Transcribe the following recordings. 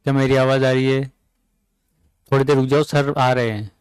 क्या मेरी आवाज़ आ रही है? थोड़ी देर रुक जाओ, सर आ रहे हैं।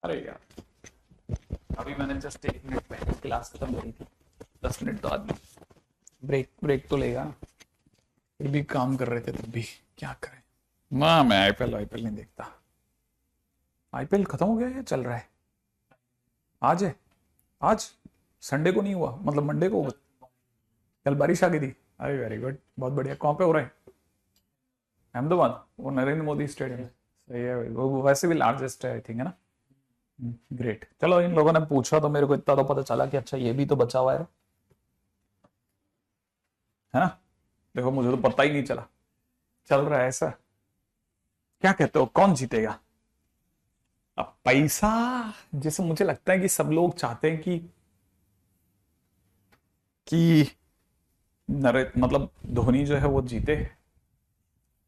अरे यार, अभी मैंने जस्ट 1 मिनट पहले क्लास खत्म करी थी। 10 मिनट तो आदमी ब्रेक ब्रेक तो लेगा। फिर भी काम कर रहे थे तब भी। क्या करें ना, मैं आईपीएल आईपीएल नहीं देखता। आईपीएल खत्म हो गया या चल रहा है? आज है। आज संडे को नहीं हुआ, मतलब मंडे को हुआ। कल बारिश आ गई थी। अरे वेरी गुड, बहुत बढ़िया। कहाँ पे हो रहा है? अहमदाबाद, वो नरेंद्र मोदी स्टेडियम। सही है भाई, वो वैसे भी लार्जेस्ट है आई थिंक, है ना? ग्रेट। चलो, इन लोगों ने पूछा तो मेरे को इतना तो पता चला कि अच्छा ये भी तो बचा हुआ है ना? देखो, मुझे तो पता ही नहीं चला। चल रहा है ऐसा। क्या कहते हो, कौन जीतेगा? अब पैसा, जैसे मुझे लगता है कि सब लोग चाहते हैं कि नरे मतलब धोनी जो है वो जीते।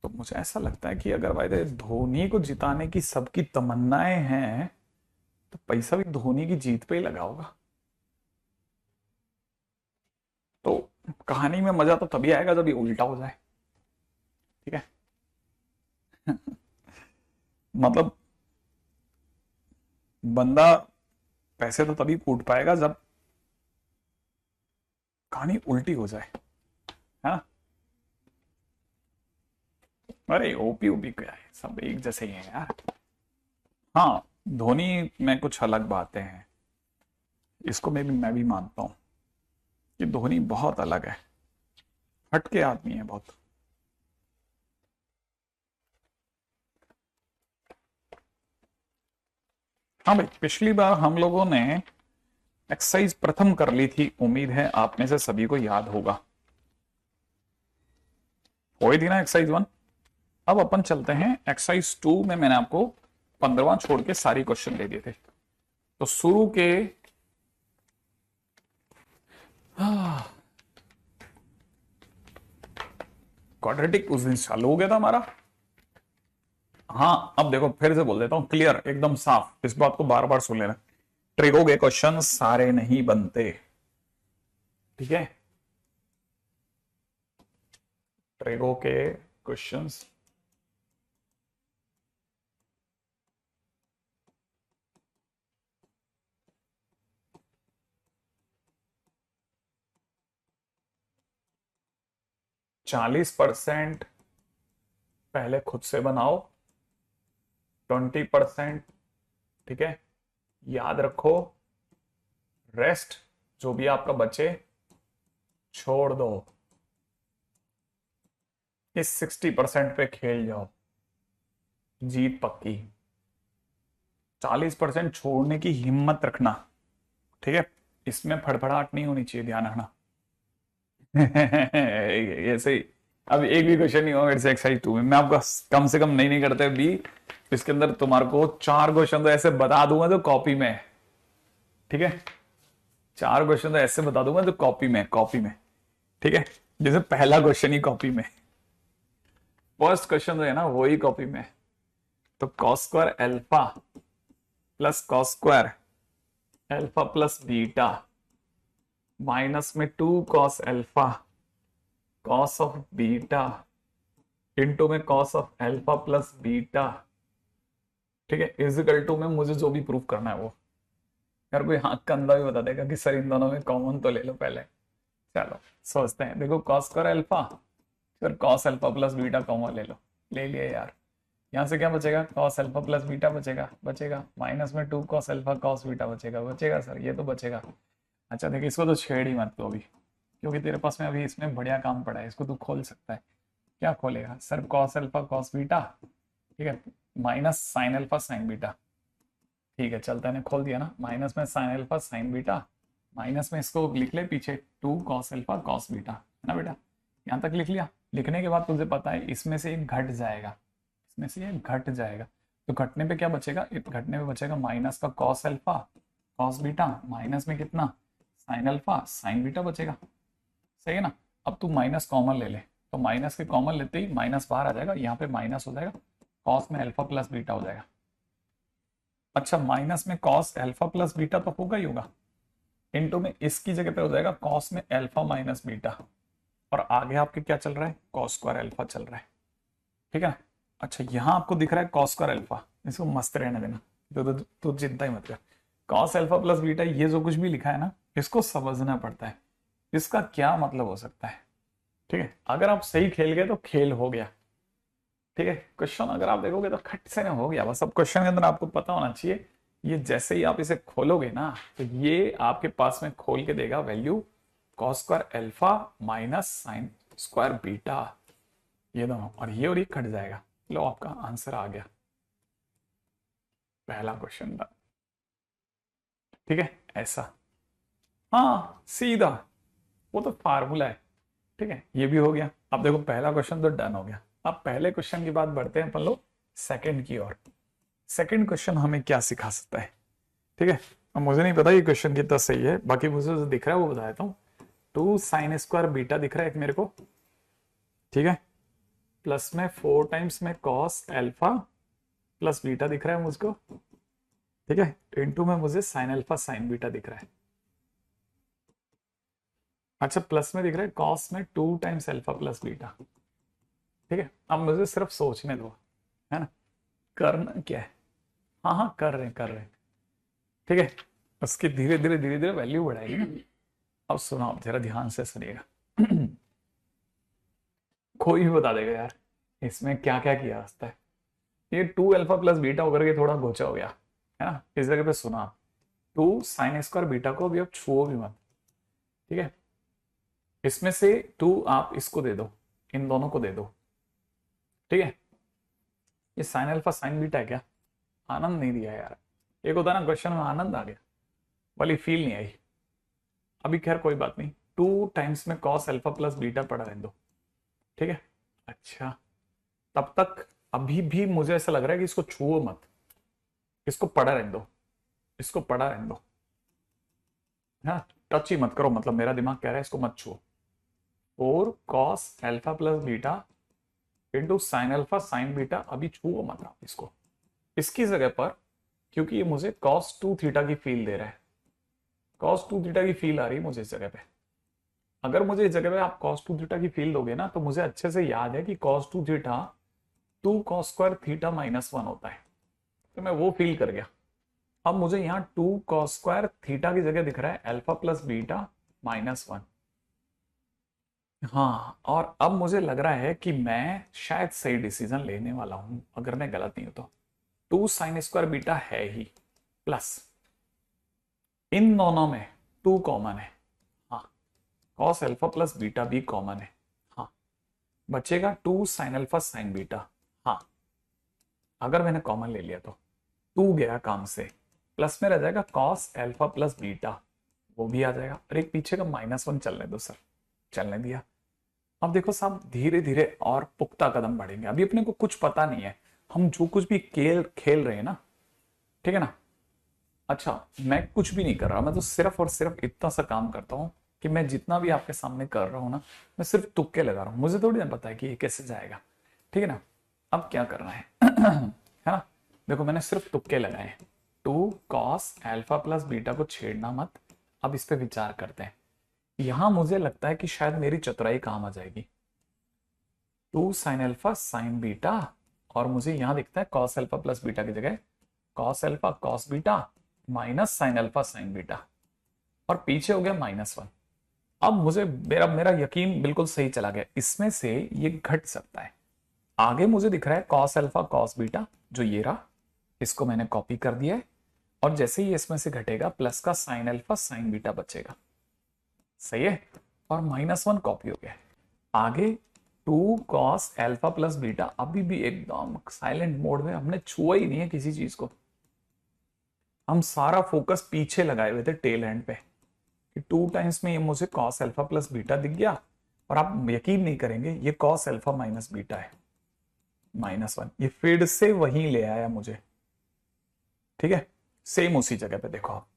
तो मुझे ऐसा लगता है कि अगर भाई धोनी को जिताने की सबकी तमन्नाएं हैं, तो पैसा भी धोनी की जीत पे ही लगा होगा। तो कहानी में मजा तो तभी आएगा जब ये उल्टा हो जाए। ठीक है। मतलब बंदा पैसे तो तभी कूट पाएगा जब कहानी उल्टी हो जाए, है ना? अरे ओपी ओपी क्या है, सब एक जैसे ही हैं यार। हाँ, धोनी में कुछ अलग बातें हैं। इसको मैं भी मानता हूं कि धोनी बहुत अलग है, हटके आदमी है बहुत। हाँ भाई, पिछली बार हम लोगों ने एक्सरसाइज प्रथम कर ली थी, उम्मीद है आप में से सभी को याद होगा। हो ही थी ना एक्सरसाइज 1। अब अपन चलते हैं एक्सरसाइज 2 में। मैंने आपको 15वां छोड़ के सारी क्वेश्चन दे दिए थे। तो शुरू के क्वाड्रेटिक उस दिन चालू हो गया था हमारा। हाँ, अब देखो फिर से बोल देता हूं, क्लियर एकदम साफ, इस बात को बार बार सुन लेना। ट्रिगो के क्वेश्चन सारे नहीं बनते, ठीक है? ट्रिगो के क्वेश्चंस चालीस % पहले खुद से बनाओ, 20%, ठीक है, याद रखो, रेस्ट जो भी आपका बचे छोड़ दो, इस 60% पे खेल जाओ, जीत पक्की। 40% छोड़ने की हिम्मत रखना, ठीक है? इसमें फड़फड़ाहट नहीं होनी चाहिए, ध्यान रखना। ऐसे ही। अब एक भी क्वेश्चन नहीं होगा मेरे से एक्सरसाइज 2 में, मैं आपको कम से कम नहीं करते भी, इसके अंदर तुम्हारे को 4 क्वेश्चन तो ऐसे बता दूंगा जो कॉपी में है, ठीक है? 4 क्वेश्चन तो ऐसे बता दूंगा जो कॉपी में, ठीक है? जैसे पहला क्वेश्चन ही कॉपी में, फर्स्ट क्वेश्चन जो है ना वो ही कॉपी में। तो cos square alpha plus cos square alpha plus beta minus में 2 cos alpha cos of beta into में cos of alpha plus beta, ठीक है, इजिकल टू में मुझे जो भी प्रूफ करना है वो। यार कोई आंख का अंधा भी बता देगा कि सर इन दोनों में कॉमन तो ले लो पहले। चलो सोचते हैं। देखो कॉस स्क्वायर एल्फा, फिर cos alpha plus beta common ले लो, ले लिया यार। यहाँ से क्या बचेगा? कॉस एल्फा प्लस बीटा बचेगा माइनस में 2 कॉस एल्फा कॉस बीटा बचेगा सर, ये तो बचेगा। अच्छा देख, इसको तो छेड़ ही मत तो अभी, क्योंकि तेरे पास में अभी इसमें बढ़िया काम पड़ा है, इसको तू खोल सकता है। क्या खोलेगा sir? Cos alpha cos beta, ठीक है, minus sine alpha sign beta, ठीक है, चलता है, खोल दिया ना। माइनस में sine alpha sign beta, minus में इसको लिख ले पीछे 2 कॉस एल्फा कॉस बीटा, है ना बेटा? यहाँ तक लिख लिया। लिखने के बाद तुझे पता है इसमें से एक घट जाएगा, इसमें से ये घट जाएगा, तो घटने पे क्या बचेगा? घटने पे बचेगा माइनस का cos alpha cos beta, minus में कितना? साइन अल्फा साइन बीटा बचेगा, सही है ना? अब तू माइनस कॉमन ले ले, तो माइनस के कॉमन लेते ही माइनस बाहर आ जाएगा, यहाँ पे माइनस हो जाएगा, कॉस में अल्फा प्लस बीटा हो जाएगा। अच्छा, माइनस में कॉस अल्फा प्लस बीटा तो होगा ही होगा, इनटू में इसकी जगह पे हो जाएगा कॉस में अल्फा माइनस बीटा, और आगे आपके क्या चल रहा है? कॉस स्क्वायर अल्फा चल रहा है, ठीक है ना? अच्छा, यहाँ आपको दिख रहा है कॉस स्क्वायर अल्फा, इसको मस्त रहने देना, तो चिंता ही मत कर। कॉस अल्फा प्लस बीटा, ये जो कुछ भी लिखा है ना, इसको समझना पड़ता है, इसका क्या मतलब हो सकता है, ठीक है? अगर आप सही खेल गए तो खेल हो गया, ठीक है? क्वेश्चन अगर आप देखोगे तो खट से ना हो गया, बस। अब क्वेश्चन के अंदर आपको पता होना चाहिए, ये जैसे ही आप इसे खोलोगे ना, तो ये आपके पास में खोल के देगा value cos square alpha minus sine square beta, ये दोनों, और ये कट जाएगा। लो, आपका आंसर आ गया, पहला क्वेश्चन था, ठीक है? ऐसा, हाँ सीधा, वो तो फार्मूला है, ठीक है? ये भी हो गया। अब देखो पहला क्वेश्चन तो डन हो गया। अब पहले क्वेश्चन के बाद बढ़ते हैं अपन लोग सेकंड की ओर। सेकंड क्वेश्चन हमें क्या सिखा सकता है, ठीक है? अब मुझे नहीं पता ये क्वेश्चन कितना सही है, बाकी मुझे जो दिख रहा है वो बता देता हूँ। 2 साइन स्क्वायर बीटा दिख रहा है एक मेरे को, ठीक है, प्लस में 4 टाइम्स में कॉस एल्फा प्लस बीटा दिख रहा है मुझको, ठीक है, इनटू में मुझे साइन अल्फा साइन बीटा दिख रहा है। अच्छा, प्लस में दिख रहा है कॉस में 2 टाइम्स अल्फा प्लस बीटा, ठीक है? अब मुझे सिर्फ सोचने दो, है ना, करना क्या है। हाँ हाँ, कर रहे हैं, ठीक है? उसकी धीरे धीरे वैल्यू बढ़ाएगी ना। अब सुनो, आप जरा ध्यान से सुनिएगा। कोई भी बता देगा यार इसमें क्या क्या किया रास्ता है। ये 2 अल्फा प्लस बीटा होकर के थोड़ा गोचा हो गया, है ना? इस जगह पे सुना, 2 साइन स्क्वायर बीटा को अभी आप छुओ भी मत, ठीक है। इसमें से 2 आप इसको दे दो, इन दोनों को दे दो, ठीक है। ये साइन अल्फा साइन बीटा है क्या? आनंद नहीं दिया यार। एक होता ना क्वेश्चन में आनंद आ गया, वाली फील नहीं आई। अभी खैर कोई बात नहीं, 2 टाइम्स में कॉस अल्फा प्लस बीटा पड़ा रहने दो, ठीक है। अच्छा, तब तक अभी भी मुझे ऐसा लग रहा है कि इसको छुओ मत, इसको पड़ा रहने दो, इसको पड़ा रहने दो, हाँ, टच ही मत करो, मतलब मेरा दिमाग कह रहा है इसको मत छुओ। 4 cos alpha plus beta into sine alpha sign beta, अभी छुओ मत आप इसको। इसकी जगह पर, क्योंकि ये मुझे cos 2 थीटा की फील दे रहा है, cos 2 थीटा की फील आ रही है मुझे इस जगह पे। अगर मुझे इस जगह पे आप cos 2 थीटा की फील दोगे ना, तो मुझे अच्छे से याद है कि cos 2 theta 2 cos square theta minus 1 होता है, तो मैं वो फील कर गया। अब मुझे यहाँ 2 cos स्क्वायर थीटा की जगह दिख रहा है अल्फा प्लस बीटा माइनस 1। हाँ, और अब मुझे लग रहा है कि मैं शायद सही डिसीजन लेने वाला हूं, अगर मैं गलत नहीं हूं तो। 2 साइन स्क्वायर बीटा है ही, प्लस इन दोनों में 2 कॉमन है, हाँ, कॉस अल्फा प्लस बीटा भी कॉमन है, हाँ, बचेगा 2 साइन अल्फा साइन बीटा, हाँ, अगर मैंने कॉमन ले लिया तो 2 गया काम से, प्लस में रह जाएगा कॉस अल्फा प्लस बीटा, वो भी आ जाएगा, और एक पीछे का -1 चलने दो सर, चलने दिया। अब देखो साहब, धीरे धीरे और पुख्ता कदम बढ़ेंगे, अभी अपने को कुछ पता नहीं है, हम जो कुछ भी खेल खेल रहे हैं ना, ठीक है ना। अच्छा, मैं कुछ भी नहीं कर रहा, मैं तो सिर्फ और सिर्फ इतना सा काम करता हूं कि मैं जितना भी आपके सामने कर रहा हूं ना, मैं सिर्फ तुक्के लगा रहा हूं, मुझे थोड़ी ना पता है कि ये कैसे जाएगा, ठीक है ना। अब क्या करना है है ना, देखो मैंने सिर्फ तुक्के लगाए। 2 कॉस अल्फा प्लस बीटा को छेड़ना मत, अब इस पे विचार करते हैं। यहां मुझे लगता है कि शायद मेरी चतुराई काम आ जाएगी। 2 साइन अल्फा साइन बीटा, और मुझे यहां दिखता है कॉस अल्फा प्लस बीटा की जगह cos alpha cos beta minus sine alpha sign beta, और पीछे हो गया -1। अब मुझे मेरा मेरा यकीन बिल्कुल सही चला गया, इसमें से ये घट सकता है। आगे मुझे दिख रहा है कॉस अल्फा कॉस बीटा, जो ये रहा, इसको मैंने कॉपी कर दिया है, और जैसे ही इसमें से घटेगा प्लस का साइन अल्फा साइन बीटा बचेगा, सही है, और -1 कॉपी हो गया। आगे 2 कॉस अल्फा प्लस बीटा, अभी भी एकदम साइलेंट मोड में, हमने छुआ ही नहीं है किसी चीज को, हम सारा फोकस पीछे लगाए हुए थे टेल एंड पे, कि 2 टाइम्स में ये मुझे कॉस अल्फा प्लस बीटा दिख गया, और आप यकीन नहीं करेंगे ये कॉस अल्फा माइनस बीटा है, -1, ये फिर से वहीं ले आया मुझे, ठीक है, सेम उसी जगह पे देखो आप।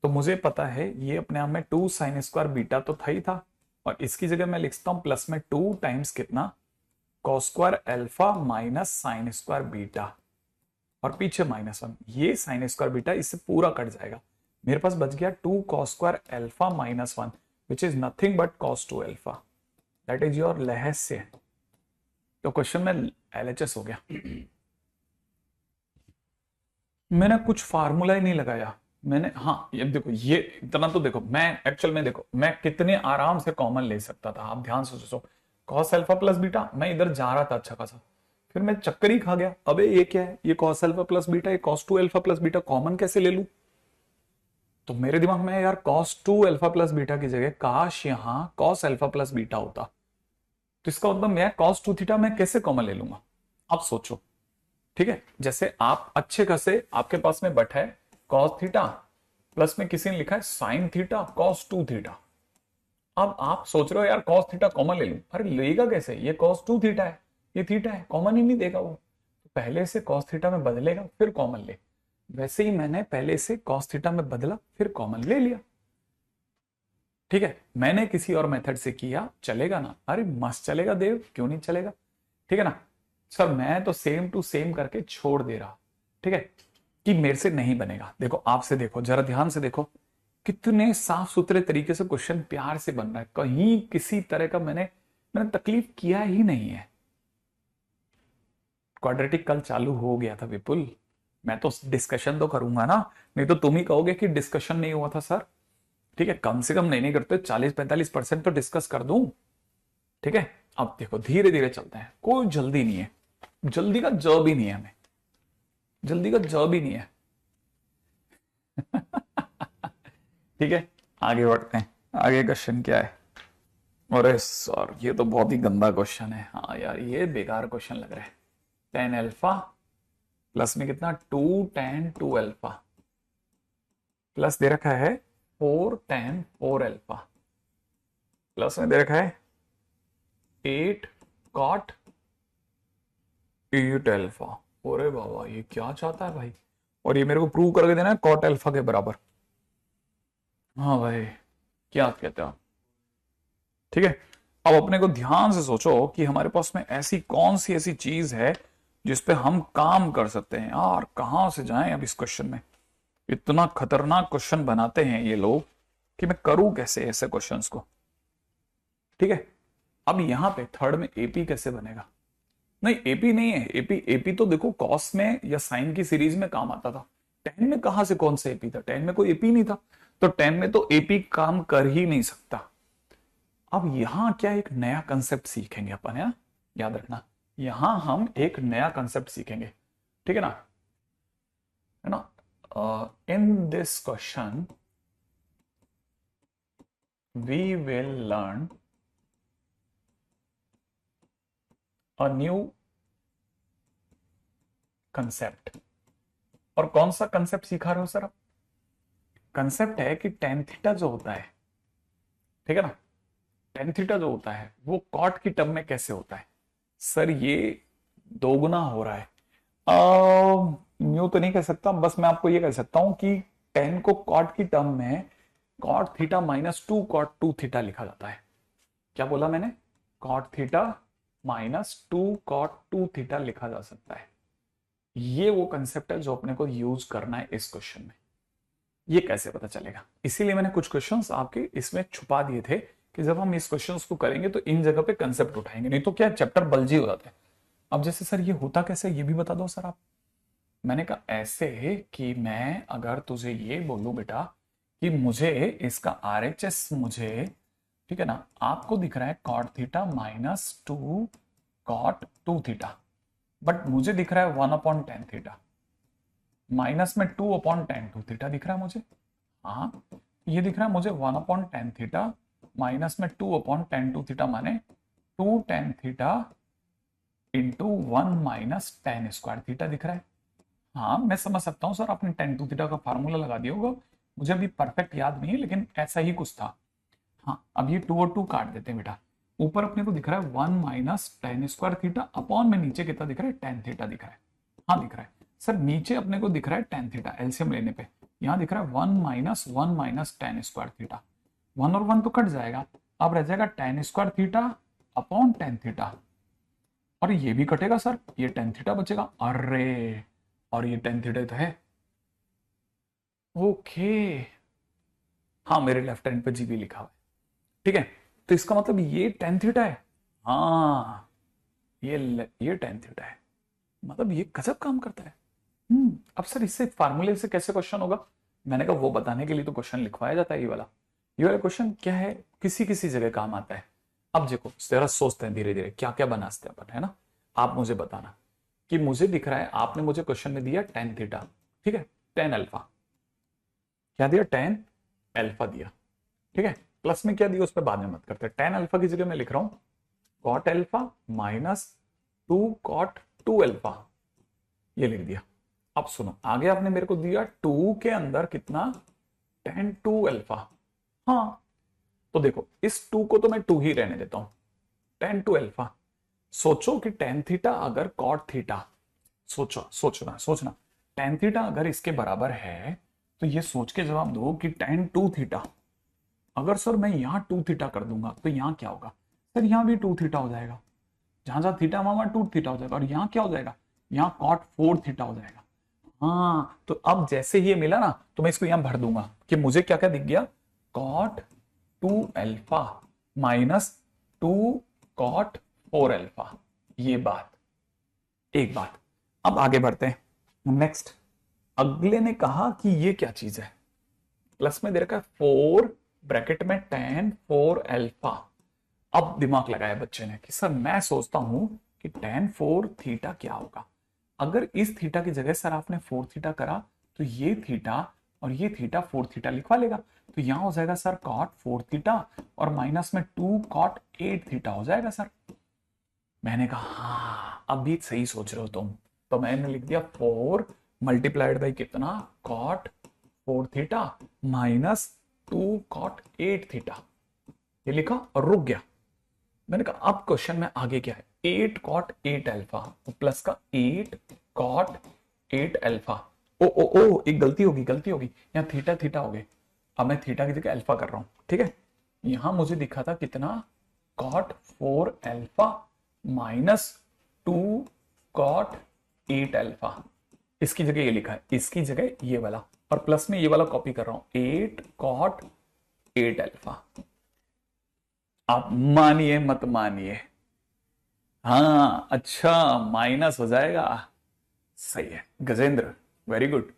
तो मुझे पता है ये अपने आप में 2 साइन स्क्वायर बीटा तो था ही था, और इसकी जगह मैं लिखता हूं प्लस में 2 टाइम्स कितना, cos square alpha minus sine square beta, और पीछे -1, ये साइन स्क्वायर बीटा इससे पूरा कट जाएगा, मेरे पास बच गया 2 cos square alpha -1, which is nothing but cos 2 alpha, that is your रहस्य। तो क्वेश्चन में LHS हो गया। मैंने कुछ फार्मूला ही नहीं लगाया मैंने, हाँ ये देखो, ये इतना तो देखो, मैं एक्चुअल में देखो मैं कितने आराम से कॉमन ले सकता था, आप ध्यान से सोचो। कॉस अल्फा प्लस बीटा, मैं इधर जा रहा था अच्छा खासा, फिर मैं चक्कर ही खा गया, अबे ये क्या है, ये कॉस अल्फा प्लस बीटा, ये cos 2 alpha plus beta, common कैसे ले लूं। तो मेरे दिमाग में यार cos 2 अल्फा प्लस बीटा की जगह काश यहां cos अल्फा प्लस बीटा होता, तो इसका मतलब मैं cos 2 थीटा मैं कैसे कॉमन ले लूंगा। अब सोचो, ठीक है, जैसे आप अच्छे खासे आपके पास में बट है कॉस थीटा, प्लस में किसी ने लिखा है साइन थीटा कॉस 2 थीटा। अब आप सोच रहे हो यार कॉस थीटा कॉमन ले लूं, अरे लेगा कैसे, ये कॉस 2 थीटा है, ये थीटा है, कॉमन ही नहीं देगा वो, तो पहले से कॉस थीटा में बदलेगा फिर कॉमन ले, वैसे ही मैंने पहले से कॉस थीटा में बदला फिर कॉमन ले लिया, ठीक है। मैंने किसी और मेथड से किया, चलेगा ना, अरे मस्त चलेगा देव, क्यों नहीं चलेगा, ठीक है ना सर। मैं तो सेम टू सेम करके छोड़ दे रहा, ठीक है, कि मेरे से नहीं बनेगा। देखो आपसे, देखो जरा ध्यान से देखो, कितने साफ सुथरे तरीके से क्वेश्चन प्यार से बन रहा है, कहीं किसी तरह का मैंने तकलीफ किया ही नहीं है। क्वाड्रेटिक कल चालू हो गया था विपुल, मैं तो डिस्कशन तो करूंगा ना, नहीं तो तुम ही कहोगे कि डिस्कशन नहीं हुआ था सर, ठीक है, कम से कम नहीं करते 40-45% तो डिस्कस कर दूं, ठीक है। अब देखो धीरे धीरे चलते हैं, कोई जल्दी नहीं है, जल्दी का ज भी नहीं है, हमें जल्दी का ज भी नहीं है ठीक है, आगे बढ़ते हैं। आगे क्वेश्चन क्या है? अरे सर ये तो बहुत ही गंदा क्वेश्चन है। हाँ यार ये बेकार क्वेश्चन लग रहा है। टेन अल्फा प्लस में कितना, 2 tan 2 अल्फा, प्लस दे रखा है 4 tan 4 अल्फा, प्लस में दे रखा है 8 cot 8 अल्फा। अरे बाबा ये क्या चाहता है भाई? और ये मेरे को प्रूव करके देना है कॉट अल्फा के बराबर। हाँ भाई, क्या कहते हो आप? ठीक है, अब अपने को ध्यान से सोचो कि हमारे पास में ऐसी कौन सी ऐसी चीज है जिस पे हम काम कर सकते हैं। यार कहां से जाएं अब इस क्वेश्चन में? इतना खतरनाक क्वेश्चन बनाते हैं ये लोग कि मैं करूं कैसे ऐसे क्वेश्चंस को। ठीक है, अब यहां पे थर्ड में एपी कैसे बनेगा? नहीं एपी नहीं है, एपी एपी तो देखो कॉस में या साइन की सीरीज में काम आता था। टेन में कहां से कौन सा एपी था? टेन में कोई एपी नहीं था, तो टेन में तो एपी काम कर ही नहीं सकता। अब यहां क्या एक नया कंसेप्ट सीखेंगे अपन, है ना? याद रखना, यहां हम एक नया कंसेप्ट सीखेंगे, ठीक है ना? है ना? In this question we will learn a new concept. और कौन सा कंसेप्ट सिखा रहे हो सर आप? कंसेप्ट है कि टेन थीटा जो होता है, ठीक है ना, टेन थीटा जो होता है वो कॉट की टर्म में कैसे होता है? सर ये दोगुना हो रहा है। न्यू तो नहीं कह सकता, बस मैं आपको ये कह सकता हूं कि टेन को कॉट की टर्म में कॉट थीटा -2 कॉट 2 थीटा लिखा जाता है। क्या बोला मैंने? कॉट थीटा -2 कॉट 2 थीटा लिखा जा सकता है। ये वो कंसेप्ट है जो अपने को यूज करना है इस क्वेश्चन में। ये कैसे पता चलेगा? इसीलिए मैंने कुछ क्वेश्चंस आपके इसमें छुपा दिए थे कि जब हम इस क्वेश्चंस को करेंगे तो इन जगह पे कंसेप्ट उठाएंगे, नहीं तो क्या चैप्टर बल्जी हो जाता है। अब जैसे सर ये होता कैसे, ये भी बता दो सर आप। मैंने कहा ऐसे कि मैं अगर तुझे ये बोलूं बेटा कि मुझे इसका आरएचएस मुझे, ठीक है ना, आपको दिख रहा है cot theta -2 cot 2 theta, but मुझे दिख रहा है 1/tan थीटा, माइनस में 2/tan 2 थीटा दिख रहा है मुझे। हाँ ये दिख रहा है मुझे 1/tan थीटा माइनस में 2/tan 2 थीटा, माने 2 tan theta into 1 - tan² theta दिख रहा है। हाँ मैं समझ सकता हूँ सर, आपने tan 2 थीटा का फार्मूला लगा दिया होगा, मुझे अभी परफेक्ट याद नहीं है लेकिन ऐसा ही कुछ था। हाँ अब ये 2 और 2 काट देते हैं बेटा। ऊपर अपने को दिख रहा है 1 - tan² थीटा, अपॉन में नीचे कितना दिख रहा है? tan थीटा दिख रहा है। हाँ दिख रहा है सर, नीचे अपने को दिख रहा है tan थीटा, एलसीएम लेने पे यहाँ दिख रहा है 1 - tan² थीटा। 1 और 1 तो कट जाएगा, अब रह जाएगा tan² theta upon tan theta, और ये भी कटेगा सर, ये tan थीटा बचेगा। अरे और ये tan थीटा तो है। ओके, हाँ मेरे लेफ्ट हैंड पे जीबी लिखा हुआ है, ठीक है, तो इसका मतलब ये tan थीटा है। हाँ ये tan थीटा है, मतलब ये गजब काम करता है। अब सर इससे फार्मूले से कैसे क्वेश्चन होगा? मैंने कहा वो बताने के लिए तो क्वेश्चन लिखवाया जाता है। ये वाला क्वेश्चन क्या है, किसी किसी जगह काम आता है। अब देखो जरा सोचते हैं धीरे धीरे क्या क्या बना सकते हैं अपन, है ना? आप मुझे बताना कि मुझे दिख रहा है, आपने मुझे क्वेश्चन में दिया tan थीटा, ठीक है, tan अल्फा, क्या दिया? tan अल्फा दिया, ठीक है, प्लस में क्या दिया उस पर बाद में मत करते। tan अल्फा की जगह मैं लिख रहा हूं cot अल्फा -2 cot 2 अल्फा, ये लिख दिया। अब सुनो आगे आपने मेरे को दिया 2 के अंदर कितना? tan 2 alpha. हाँ तो देखो इस 2 को तो मैं 2 ही रहने देता हूं, tan 2 अल्फा। सोचो कि tan थीटा अगर cot थीटा, सोचना tan थीटा अगर इसके बराबर है तो ये सोच के जवाब दो कि tan 2 थीटा, अगर सर मैं यहां 2 थीटा कर दूंगा तो यहां क्या होगा? सर यहां भी 2 थीटा हो जाएगा, जहां जहां थीटा वहां 2 थीटा हो जाएगा, और यहां क्या हो जाएगा? यहां cot 4 थीटा हो जाएगा। हाँ तो अब जैसे ही ये मिला ना तो मैं इसको यहां भर दूंगा कि मुझे क्या क्या दिख गया? cot 2 alpha -2 cot 4 alpha. ये बात, एक बात। अब आगे बढ़ते हैं नेक्स्ट। अगले ने कहा कि ये क्या चीज है? प्लस में दे रखा है 4 ब्रैकेट में tan 4 अल्फा। अब दिमाग लगाया बच्चे ने कि सर मैं सोचता हूं कि tan 4 थीटा क्या होगा। अगर इस थीटा की जगह सर आपने 4 थीटा करा तो ये थीटा और ये थीटा 4 थीटा लिखवा लेगा। तो यहां हो जाएगा सर कॉट 4 थीटा और माइनस में 2 कॉट 8 थीटा हो जाएगा सर। मैंने कहा हाँ अब भी सही सोच रहे हो तुम। तो मैंने लिख दिया 4 मल्टीप्लाइड बाई कितना cot 4 theta minus 2 cot 8 theta, ये लिखा और रुक गया। मैंने कहा अब क्वेश्चन में आगे क्या है, 8 कॉट 8 अल्फा प्लस का 8 कॉट 8 अल्फा। ओ ओ ओ एक गलती होगी यहाँ थीटा थीटा हो गए। अब मैं थीटा की जगह अल्फा कर रहा हूं, ठीक है। यहां मुझे दिखा था कितना cot 4 alpha minus 2 cot 8 alpha. इसकी जगह ये लिखा है, इसकी जगह ये वाला, और प्लस में ये वाला कॉपी कर रहा हूं 8 कॉट 8 अल्फा। आप मानिए मत मानिए, हाँ अच्छा माइनस हो जाएगा। सही है गजेंद्र, वेरी गुड।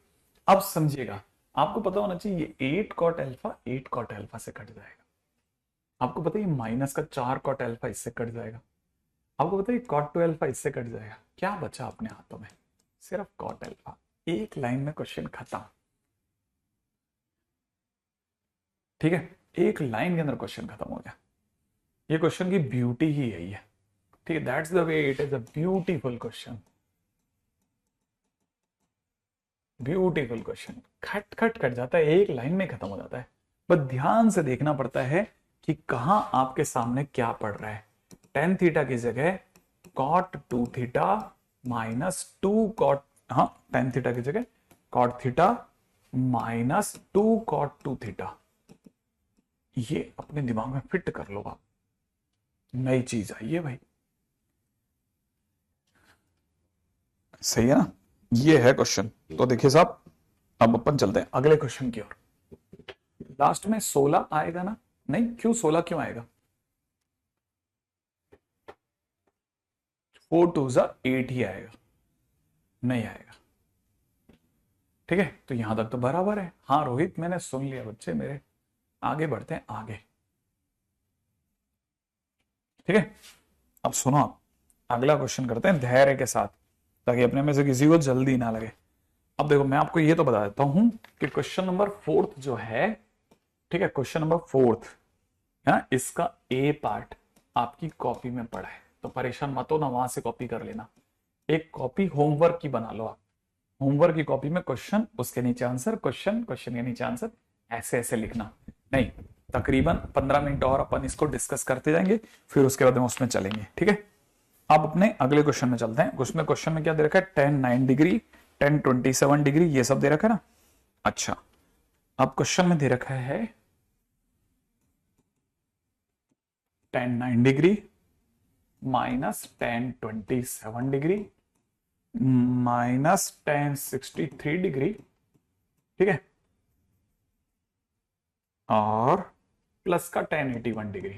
अब समझिएगा, आपको पता होना चाहिए 8 कॉट अल्फा 8 कॉट अल्फा से कट जाएगा। आपको पता है माइनस का 4 कॉट अल्फा इससे कट जाएगा। आपको पता है कॉट 2 अल्फा इससे कट जाएगा। क्या बचा अपने हाथों में, सिर्फ कॉट अल्फा। एक लाइन में क्वेश्चन खत्म, ठीक है, एक लाइन के अंदर क्वेश्चन खत्म हो गया। ये क्वेश्चन की ब्यूटी ही यही है, ठीक है। That's the way it is a beautiful question, beautiful question. खट खट कट जाता है, एक लाइन में खत्म हो जाता है। बस ध्यान से देखना पड़ता है कि कहां आपके सामने क्या पड़ रहा है। टेन थीटा की जगह कॉट 2 थीटा माइनस 2 कॉट, हाँ टेन थीटा की जगह cot theta minus 2 cot 2 theta. ये अपने दिमाग में फिट कर लो आप, नई चीज आई है भाई। सही है ना, ये है क्वेश्चन। तो देखिए साहब, अब अपन चलते हैं अगले क्वेश्चन की ओर। लास्ट में 16 आएगा ना, नहीं क्यों 16 क्यों आएगा, 4 2 8 ही आएगा, नहीं आएगा, ठीक है। तो यहां तक तो बराबर है। हाँ रोहित मैंने सुन लिया बच्चे मेरे, आगे बढ़ते हैं आगे, ठीक है। अब सुनो आप, अगला क्वेश्चन करते हैं धैर्य के साथ, ताकि अपने में से किसी को जल्दी ना लगे। अब देखो मैं आपको ये तो बता देता हूं कि क्वेश्चन नंबर 4 जो है, ठीक है, क्वेश्चन नंबर 4 है, इसका ए पार्ट आपकी कॉपी में पड़ा है, तो परेशान मत हो ना, वहां से कॉपी कर लेना। एक कॉपी होमवर्क की बना लो आप, होमवर्क की कॉपी में क्वेश्चन, उसके नीचे आंसर, क्वेश्चन, क्वेश्चन के नीचे आंसर, ऐसे ऐसे लिखना। नहीं तकरीबन 15 मिनट और अपन इसको डिस्कस करते जाएंगे, फिर उसके बाद हम उसमें चलेंगे, ठीक है। अब अपने अगले क्वेश्चन में चलते हैं। उसमें क्वेश्चन में क्या दे रखा है, 10 9 डिग्री 10 27 डिग्री, ये सब दे रखा है ना। अच्छा अब क्वेश्चन में दे रखा है 10 9 degree minus 10 27 degree minus 10 63 degree, ठीक है, और प्लस का 10 81 डिग्री,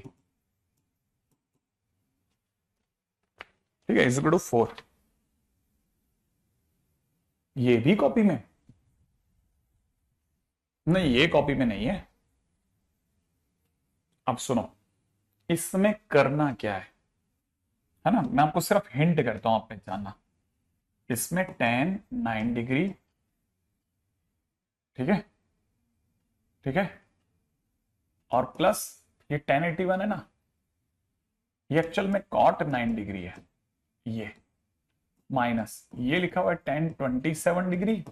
ठीक है, इज इक्वल टू 4। ये भी कॉपी में नहीं, ये कॉपी में नहीं है। अब सुनो, इसमें करना क्या है ना, मैं आपको सिर्फ हिंट करता हूं, आप पहचानना। इसमें 10 9 डिग्री, ठीक है, ठीक है, और प्लस ये 10 81 है ना, ये एक्चुअल में कॉट 9 डिग्री है, ये माइनस ये लिखा हुआ है 10 27 डिग्री,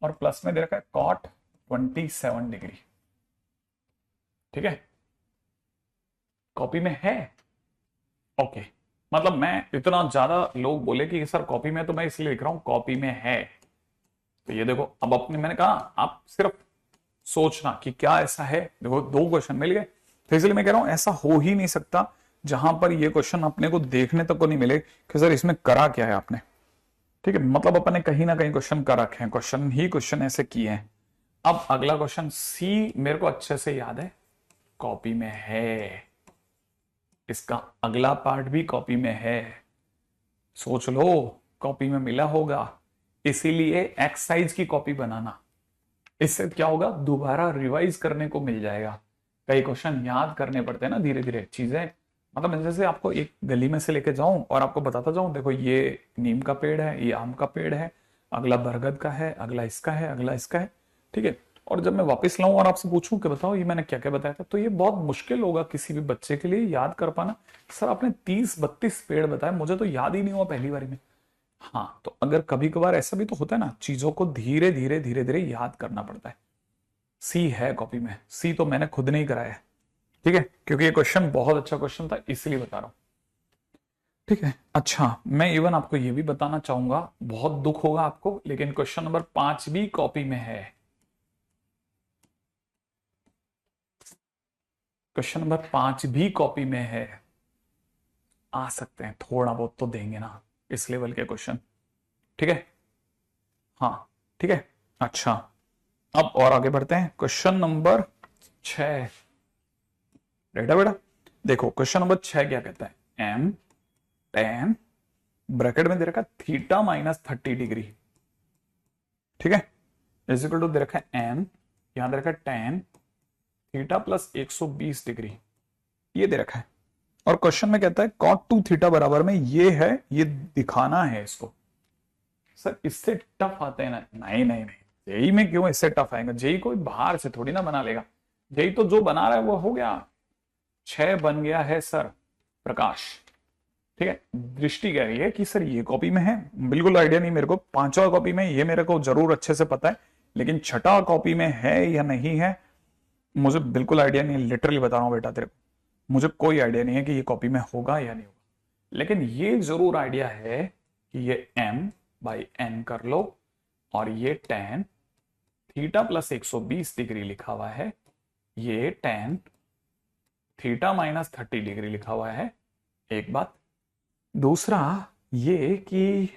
और प्लस में दे रखा है कॉट 27 डिग्री, ठीक है, कॉपी में है। ओके मतलब मैं इतना ज्यादा लोग बोले कि सर कॉपी में, तो मैं इसलिए लिख रहा हूं कॉपी में है। तो ये देखो, अब अपने मैंने कहा आप सिर्फ सोचना कि क्या ऐसा है। देखो 2 क्वेश्चन मिल गए, तो इसलिए मैं कह रहा हूं ऐसा हो ही नहीं सकता जहां पर ये क्वेश्चन अपने को देखने तक को नहीं मिले कि सर इसमें करा क्या है आपने, ठीक है। मतलब अपने कहीं ना कहीं क्वेश्चन कर रखे हैं, क्वेश्चन ही क्वेश्चन ऐसे किए हैं। अब अगला क्वेश्चन सी मेरे को अच्छे से याद है, कॉपी में है, इसका अगला पार्ट भी कॉपी में है, सोच लो कॉपी में मिला होगा। इसीलिए एक्सरसाइज की कॉपी बनाना, इससे क्या होगा, दोबारा रिवाइज करने को मिल जाएगा। कई क्वेश्चन याद करने पड़ते हैं ना धीरे धीरे चीजें, मतलब जैसे आपको एक गली में से लेके जाऊं और आपको बताता जाऊं, देखो ये नीम का पेड़ है, ये आम का पेड़ है, अगला बरगद का है, अगला इसका है, अगला इसका है, ठीक है। और जब मैं वापस लाऊं और आपसे पूछूं कि बताओ ये मैंने क्या क्या बताया था, तो ये बहुत मुश्किल होगा किसी भी बच्चे के लिए याद कर पाना। सर आपने 30-32 पेड़ बताए, मुझे तो याद ही नहीं हुआ पहली बारी में। हाँ, तो अगर कभी कभार ऐसा भी तो होता है ना, चीजों को धीरे धीरे धीरे धीरे याद करना पड़ता है। सी है कॉपी में, सी तो मैंने खुद नहीं कराया है, ठीक है, क्योंकि ये क्वेश्चन बहुत अच्छा क्वेश्चन था इसलिए बता रहा हूं। ठीक है, अच्छा मैं इवन आपको ये भी बताना चाहूंगा, बहुत दुख होगा आपको, लेकिन क्वेश्चन नंबर 5 भी कॉपी में है। क्वेश्चन नंबर 5 भी कॉपी में है। आ सकते हैं, थोड़ा बहुत तो देंगे ना इस लेवल के क्वेश्चन। ठीक है, हाँ ठीक है। अच्छा, अब और आगे बढ़ते हैं, क्वेश्चन नंबर 6। रेडा बेटा, देखो क्वेश्चन नंबर 6 क्या कहता है, एम टेन ब्रैकेट में दे रखा है थीटा माइनस 30 डिग्री, ठीक है, इज इक्वल टू दे रखा है एम, यहां दे रखा है टेन थीटा प्लस 120 डिग्री, ये दे रखा है। और क्वेश्चन में कहता है कॉट 2 थीटा बराबर में ये है, ये दिखाना है इसको। सर इससे टफ आते हैं ना, नहीं नहीं नहीं, जेई में क्यों इससे टफ आएगा, जेई कोई बाहर से थोड़ी ना बना लेगा, जेई तो जो बना रहा है वो हो गया। 6 बन गया है सर प्रकाश, ठीक है। दृष्टि कह रही है कि सर ये कॉपी में है, बिल्कुल आइडिया नहीं मेरे को, 5वां कॉपी में ये मेरे को जरूर अच्छे से पता है, लेकिन 6ठा कॉपी में है या नहीं है मुझे बिल्कुल आइडिया नहीं, लिटरली बता रहा हूं बेटा तेरे को, मुझे कोई आइडिया नहीं है कि ये कॉपी में होगा या नहीं होगा, लेकिन ये जरूर आइडिया है कि ये m बाई n कर लो, और ये tan थीटा प्लस 120 डिग्री लिखा हुआ है, ये tan थीटा माइनस 30 डिग्री लिखा हुआ है, एक बात। दूसरा ये कि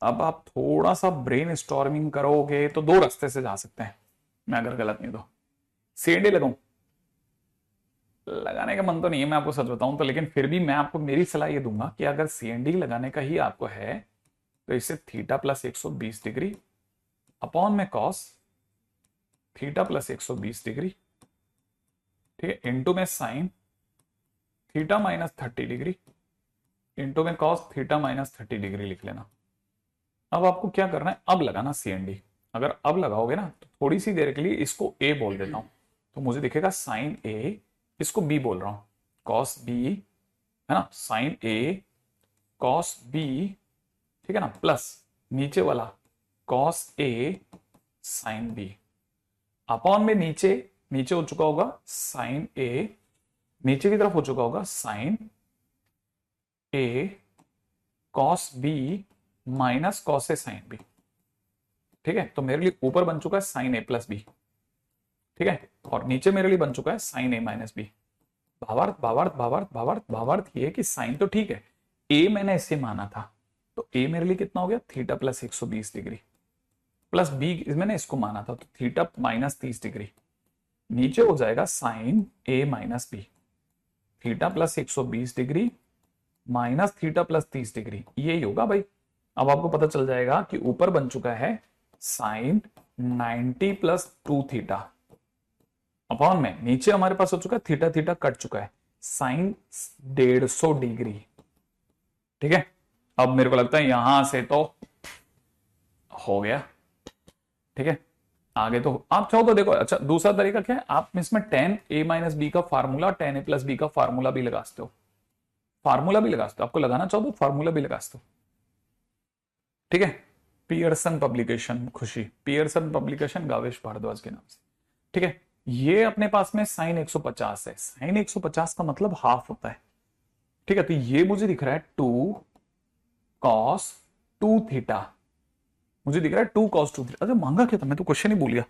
अब आप थोड़ा सा ब्रेन स्टॉर्मिंग करोगे तो 2 रास्ते से जा सकते हैं, मैं अगर गलत नहीं तो सीएनडी लगाऊं, लगाने का मन तो नहीं है मैं आपको सच बताऊं तो, लेकिन फिर भी मैं आपको मेरी सलाह ये दूंगा कि अगर सीएनडी लगाने का ही आपको है तो इसे थीटा प्लस 120 डिग्री अपॉन में कॉस थीटा प्लस 120 डिग्री, ठीक है, इंटू में sine theta minus 30 degree into में कॉस थीटा माइनस 30 डिग्री लिख लेना। अब आपको क्या करना है, अब लगाना सीएनडी। अगर अब लगाओगे ना तो थोड़ी सी देर के लिए इसको ए बोल देता हूं, तो मुझे दिखेगा साइन ए, इसको बी बोल रहा हूं, कॉस बी, है ना, साइन ए कॉस बी, ठीक है ना, प्लस नीचे वाला cos A sine B, upon में नीचे नीचे हो चुका होगा साइन ए, नीचे की तरफ हो चुका होगा sign A cos B minus cos A sine B, ठीक है, तो मेरे लिए ऊपर बन चुका है साइन ए प्लस बी, ठीक है, और नीचे मेरे लिए बन चुका है साइन ए माइनस बी। भावार्थ भावार्थ भावार्थ भावार्थ भावार्थ ये कि साइन तो ठीक है, ए मैंने इसे माना था, तो ए मेरे लिए कितना हो गया theta plus 120 degree, plus B मैंने इसको माना था तो थीटा माइनस 30 डिग्री, नीचे हो जाएगा sine A minus B, theta plus 120 degree minus theta plus 30 degree, यही होगा भाई। अब आपको पता चल जाएगा कि ऊपर बन चुका है साइन 90 प्लस 2 थीटा, अपॉन में नीचे हमारे पास हो चुका है थीटा थीटा कट चुका है साइन 150 डिग्री, ठीक है। अब मेरे को लगता है यहां से तो हो गया, ठीक है। आगे तो आप चाहो तो देखो, अच्छा दूसरा तरीका क्या है, आप इसमें tan a माइनस बी का formula tan a plus B का फार्मूला भी लगा सकते हो, फार्मूला भी लगा सकते हो, आपको लगाना चाहो तो फार्मूला भी लगा सकते हो, ठीक है। पियर्सन पब्लिकेशन, खुशी पियर्सन पब्लिकेशन गावेश भारद्वाज के नाम से, ठीक है। ये अपने पास में साइन 150 है, साइन 150 का मतलब हाफ होता है, ठीक है, तो ये मुझे दिख रहा है 2 कॉस 2 थीटा, मुझे दिख रहा है 2 कॉस 2 थीटा। अच्छा मांगा क्या था, मैं तो क्वेश्चन ही भूल गया,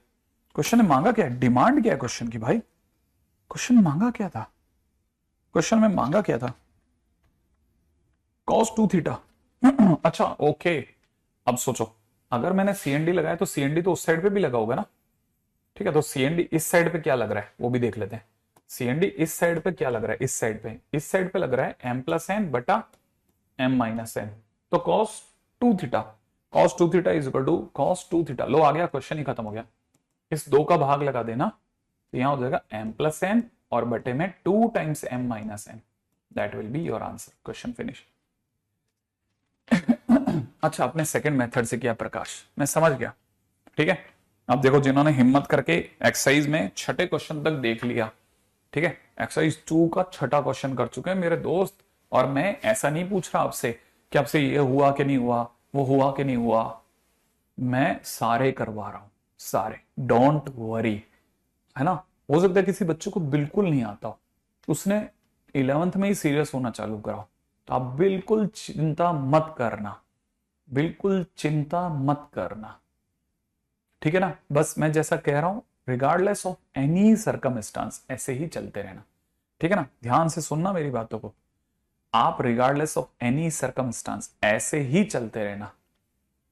क्वेश्चन ने मांगा क्या है, डिमांड क्या है क्वेश्चन की भाई, क्वेश्चन मांगा क्या था, क्वेश्चन में मांगा क्या था, कॉस 2 थीटा। अच्छा ओके, अब सोचो अगर मैंने सीएनडी लगाया तो सीएनडी तो उस साइड पे भी लगा होगा ना, ठीक है, तो सीएनडी इस साइड पे क्या लग रहा है वो भी देख लेते हैं। सीएनडी इस साइड पे क्या लग रहा है, इस साइड पे लग रहा है m प्लस एन बटा m माइनस एन, तो cos 2 theta, cos 2 theta is equal to cos 2 theta, लो आ गया, क्वेश्चन ही खत्म हो गया। इस 2 का भाग लगा देना तो यहां हो जाएगा m प्लस एन और बटे में 2 times m minus N, that will be your answer, question finish. अच्छा आपने सेकंड मेथड से किया प्रकाश, मैं समझ गया, ठीक है। अब देखो, जिन्होंने हिम्मत करके एक्सरसाइज में छठे क्वेश्चन तक देख लिया, ठीक है, एक्सरसाइज 2 का छठा क्वेश्चन कर चुके हैं मेरे दोस्त। और मैं ऐसा नहीं पूछ रहा आपसे कि आपसे ये हुआ कि नहीं हुआ, वो हुआ कि नहीं हुआ, मैं सारे करवा रहा हूं, सारे, डोंट वरी, है ना। हो सकता है किसी बच्चे को बिल्कुल नहीं आता हो, उसने 11th में ही सीरियस होना चालू करा, तो आप बिल्कुल चिंता मत करना, बिल्कुल चिंता मत करना, ठीक है ना। बस मैं जैसा कह रहा हूं, रिगार्डलेस ऑफ एनी सर्कमस्टांस ऐसे ही चलते रहना, ठीक है ना। ध्यान से सुनना मेरी बातों को, आप रिगार्डलेस ऑफ एनी सर्कमस्टांस ऐसे ही चलते रहना,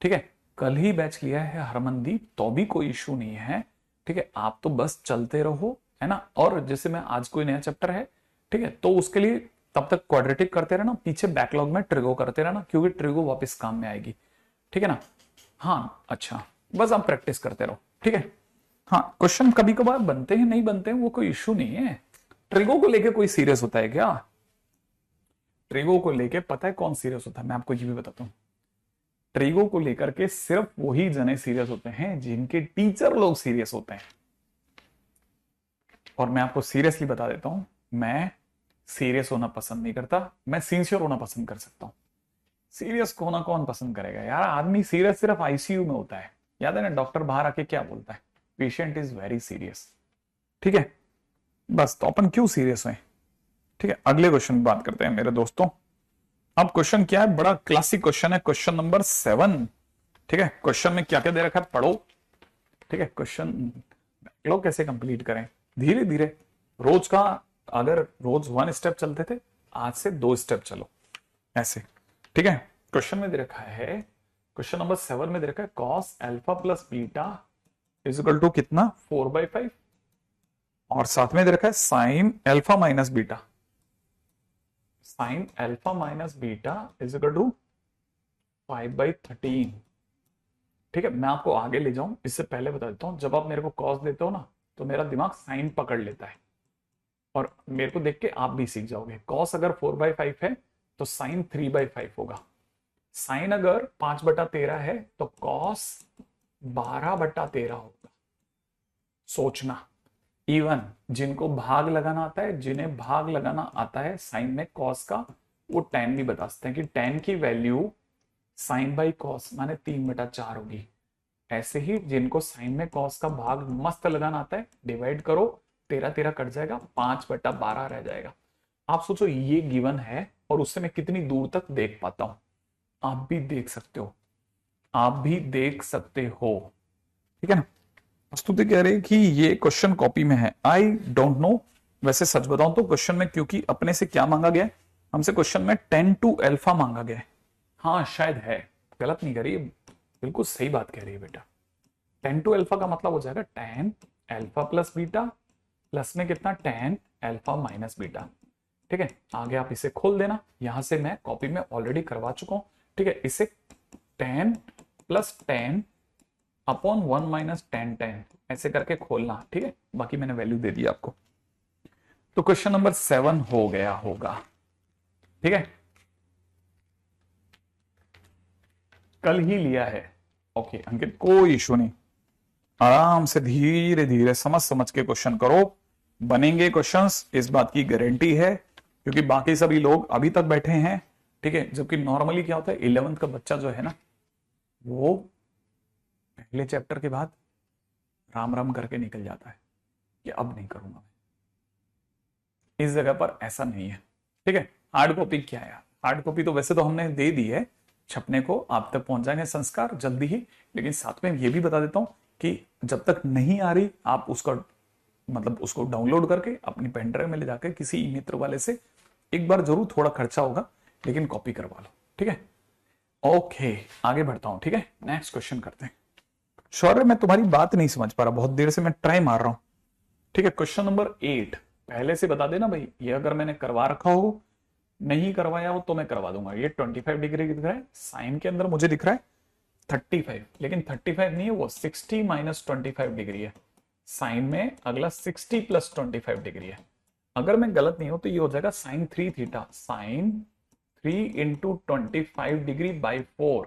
ठीक है। कल ही बैच लिया है हरमनदीप, तो भी कोई इशू नहीं है, ठीक है। आप तो बस चलते रहो, है ना। और जैसे मैं आज कोई नया चैप्टर है, ठीक है, तो उसके लिए तब तक क्वाड्रेटिक करते रहना, पीछे बैकलॉग में ट्रिगो करते रहना, क्योंकि ट्रिगो वापस काम में आएगी, ठीक है ना। हाँ अच्छा, बस आप प्रैक्टिस करते रहो, ठीक है। हाँ, क्वेश्चन कभी कभार बनते हैं, नहीं बनते हैं, वो कोई इश्यू नहीं है। ट्रिगो को लेके कोई सीरियस होता है क्या? ट्रिगो को लेके पता है कौन सीरियस होता है? मैं आपको ये भी बताता हूं, ट्रिगो को लेकर के सिर्फ वही जने सीरियस होते हैं जिनके टीचर लोग सीरियस होते हैं। और मैं आपको सीरियसली बता देता हूं, मैं सीरियस होना पसंद नहीं करता, मैं सिंसियर होना पसंद कर सकता हूं। सीरियस होना कौन पसंद करेगा यार? आदमी सीरियस सिर्फ आईसीयू में होता है। याद है ना, डॉक्टर बाहर आके क्या बोलता है? पेशेंट इज वेरी सीरियस, ठीक है। बस, तो अपन क्यों सीरियस हुए? ठीक है, अगले क्वेश्चन की बात करते हैं मेरे दोस्तों। अब क्वेश्चन क्या है? बड़ा क्लासिक क्वेश्चन है, क्वेश्चन नंबर 7, ठीक है। क्वेश्चन में क्या क्या दे रखा है पढ़ो, ठीक है। क्वेश्चन लोग कैसे कंप्लीट करें, धीरे धीरे, रोज का, अगर रोज 1 स्टेप चलते थे, आज से 2 स्टेप चलो, ऐसे, ठीक है। क्वेश्चन में दे रखा है, क्वेश्चन नंबर 7 में दे रखा है cos alpha plus beta is equal to कितना? 4/5। और साथ में दे रखा है sine alpha minus beta, sine alpha minus beta is equal to 5/13, ठीक है। मैं आपको आगे ले जाऊं, इससे पहले बता देता हूं, जब आप मेरे को कॉस देते हो ना, तो मेरा दिमाग साइन पकड़ लेता है, और मेरे को देख के आप भी सीख जाओगे। कॉस अगर 4/5 है तो साइन 3/5 होगा, साइन अगर 5/13 है तो कॉस 12/13 होगा। सोचना, इवन जिनको भाग लगाना आता है, जिन्हें भाग लगाना आता है साइन में कॉस का, वो tan भी बता सकते हैं कि tan की वैल्यू साइन बाई कॉस माने 3/4 होगी। ऐसे ही जिनको साइन में कॉस का भाग मस्त लगाना आता है, डिवाइड करो, 13 कट जाएगा, 5/12 रह जाएगा। आप सोचो, ये गिवन है और उससे मैं कितनी दूर तक देख पाता हूं। आप भी देख सकते हो, आप भी देख सकते हो, ठीक है ना। स्तुति कह रही कि ये क्वेश्चन कॉपी में है, आई डोंट नो। वैसे सच बताऊं तो क्वेश्चन में, क्योंकि अपने से क्या मांगा गया है, हमसे क्वेश्चन में 10 to अल्फा मांगा गया है। हाँ शायद है, गलत नहीं कह रही, बिल्कुल सही बात कह रही है बेटा। 10 to अल्फा का मतलब हो जाएगा tan alpha plus beta, plus में कितना? tan अल्फा माइनस बीटा, ठीक है। आगे आप इसे खोल देना, यहां से मैं कॉपी में ऑलरेडी करवा चुका हूं, ठीक है। इसे tan plus tan upon 1 minus tan ऐसे करके खोलना, ठीक है। बाकी मैंने वैल्यू दे दी आपको। तो क्वेश्चन नंबर 7 हो गया होगा, ठीक है। कल ही लिया है, ओके अंकित, कोई इशू नहीं, आराम से धीरे धीरे समझ समझ के क्वेश्चन करो, बनेंगे क्वेश्चंस, इस बात की गारंटी है, क्योंकि बाकी सभी लोग अभी तक बैठे हैं, ठीक है। जबकि नॉर्मली क्या होता है, 11th का बच्चा जो है ना, वो पहले चैप्टर के बाद राम राम करके निकल जाता है कि अब नहीं करूंगा मैं। इस जगह पर ऐसा नहीं है, ठीक है। हार्ड कॉपी क्या है यार, हार्ड कॉपी तो वैसे तो हमने दे दी है, छपने को आप तक पहुंच जाएंगे संस्कार जल्दी ही, लेकिन साथ में ये भी बता देता हूं कि जब तक नहीं आ रही, आप उसका मतलब उसको डाउनलोड करके अपनी पेन ड्राइव में ले जाकर किसी मित्र वाले से एक बार जरूर, थोड़ा खर्चा होगा लेकिन कॉपी करवा लो, ठीक है। ओके, आगे बढ़ता हूं, ठीक है। नेक्स्ट क्वेश्चन करते हैं। शौर्य, मैं तुम्हारी बात नहीं समझ पा रहा, बहुत देर से मैं ट्राई मार रहा हूं, ठीक है। क्वेश्चन नंबर 8 पहले से बता देना भाई, ये अगर मैंने करवा रखा हो, नहीं करवाया हो तो मैं करवा दूंगा। ये 25 डिग्री दिख रहा है, साइन के अंदर मुझे दिख रहा है 35, लेकिन 35 नहीं है वो, 60 माइनस 25 डिग्री है। साइन में अगला 60 प्लस 25 डिग्री है। अगर मैं गलत नहीं हूं तो ये हो जाएगा sine 3 theta, sine 3 into 25 degree by 4,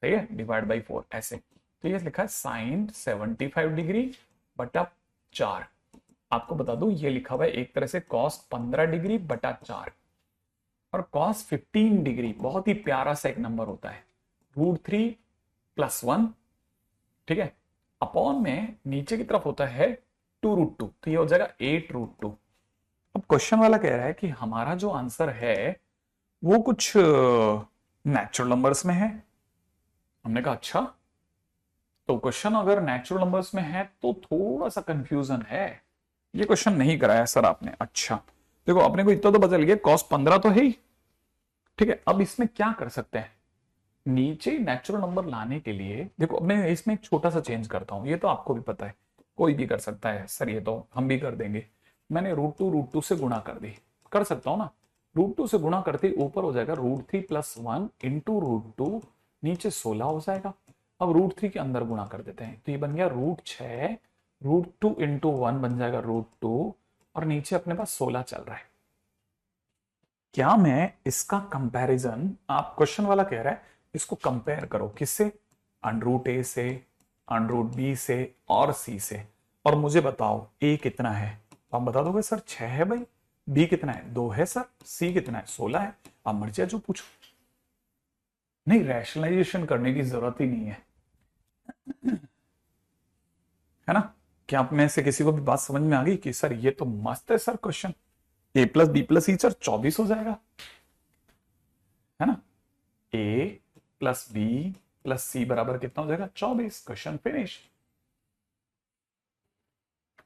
सही है, डिवाइड बाई 4 ऐसे। तो ये लिखा है साइन 75 डिग्री बटा 4। आपको बता दूं ये लिखा हुआ है एक तरह से कॉस 15 डिग्री बटा 4, और कॉस 15 डिग्री बहुत ही प्यारा सा एक नंबर होता है, √3 + 1, ठीक है, अपॉन में नीचे की तरफ होता है 2√2, तो ये हो जाएगा 8√2। अब क्वेश्चन वाला कह रहा है कि हमारा जो आंसर है वो कुछ नेचुरल नंबर्स में है। हमने कहा अच्छा, तो क्वेश्चन अगर नेचुरल नंबर्स में है तो थोड़ा सा कंफ्यूजन है, ये क्वेश्चन नहीं कराया सर आपने। अच्छा देखो, अपने को इतना तो बदल गया, cos 15 तो है ही, ठीक है। अब इसमें क्या कर सकते हैं, नीचे नेचुरल नंबर लाने के लिए देखो मैं इसमें एक छोटा सा चेंज करता हूं, ये तो आपको भी पता है, कोई भी कर सकता है सर, ये तो हम भी कर देंगे। मैंने √2 से गुणा कर दी, कर सकता हूं ना, √2 से गुणा करते ऊपर हो जाएगा √3 + 1 इंटू √2, नीचे 16 हो जाएगा। अब √3 के अंदर गुणा कर देते हैं, तो ये बन गया √6, √2 इंटू 1 बन जाएगा √2, और नीचे अपने पास 16 चल रहा है। क्या मैं इसका कंपैरिजन, आप क्वेश्चन वाला कह रहा है इसको कंपेयर करो किससे, √a से, √b से और c से, और मुझे बताओ a कितना है, आप बता दोगे सर 6 है भाई, b कितना है 2 है सर, c कितना है 16 है, आप मर्जी जो पूछो, नहीं रैशनलाइजेशन करने की जरूरत ही नहीं है, है ना। क्या आप में से किसी को भी बात समझ में आ गई कि सर ये तो मस्त है sir question, a + b + c sir 24 हो जाएगा, है ना, a + b + c बराबर कितना हो जाएगा 24, क्वेश्चन फिनिश,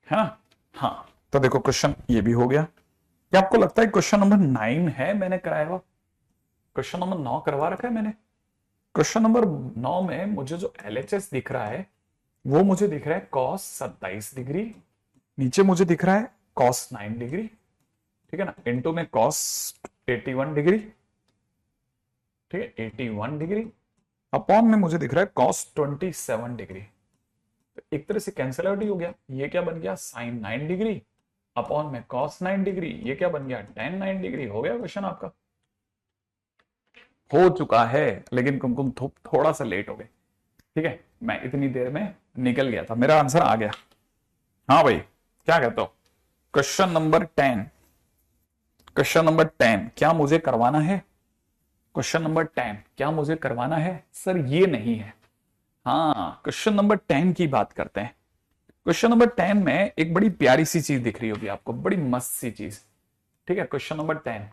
है ना। हाँ तो देखो क्वेश्चन ये भी हो गया। क्या आपको लगता है क्वेश्चन नंबर 9 है मैंने कराया हुआ, क्वेश्चन नंबर 9 करवा रखा है मैंने। क्वेश्चन नंबर 9 में मुझे जो LHS दिख रहा है वो मुझे दिख रहा है cos 27 डिग्री, नीचे मुझे दिख रहा है cos 9 डिग्री, ठीक है ना, इंटू में cos 81 डिग्री, ठीक है 81 डिग्री, अपॉन में मुझे दिख रहा है cos 27 डिग्री। तो एक तरह से कैंसिल आउट ही हो गया, ये क्या बन गया sin 9 डिग्री अपॉन में cos 9 डिग्री, ये क्या बन गया tan 9 डिग्री। हो गया क्वेश्चन आपका, हो चुका है, लेकिन कुमकुम थोड़ा सा लेट हो गए, ठीक है, मैं इतनी देर में निकल गया था, मेरा आंसर आ गया। हाँ भाई क्या कहते हो, क्वेश्चन नंबर 10, क्वेश्चन नंबर 10 क्या मुझे करवाना है, क्वेश्चन नंबर 10 क्या मुझे करवाना है सर, ये नहीं है। हाँ क्वेश्चन नंबर 10 की बात करते हैं। क्वेश्चन नंबर 10 में एक बड़ी प्यारी सी चीज दिख रही होगी आपको, बड़ी मस्त सी चीज, ठीक है। क्वेश्चन नंबर 10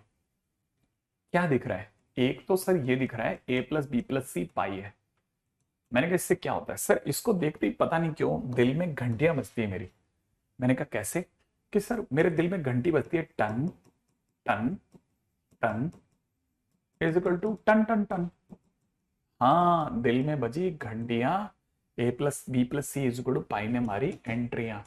क्या दिख रहा है, एक तो सर ये दिख रहा है a + b + c पाई है। मैंने कहा इससे क्या होता है सर, इसको देखते ही पता नहीं क्यों दिल में घंटियां बजती है मेरी। मैंने कहा कैसे, कि सर मेरे दिल में घंटी बजती है टन टन टन = टन टन टन। हाँ दिल में बजी घंटियां, a + b + c = पाई में मारी एंट्रियां,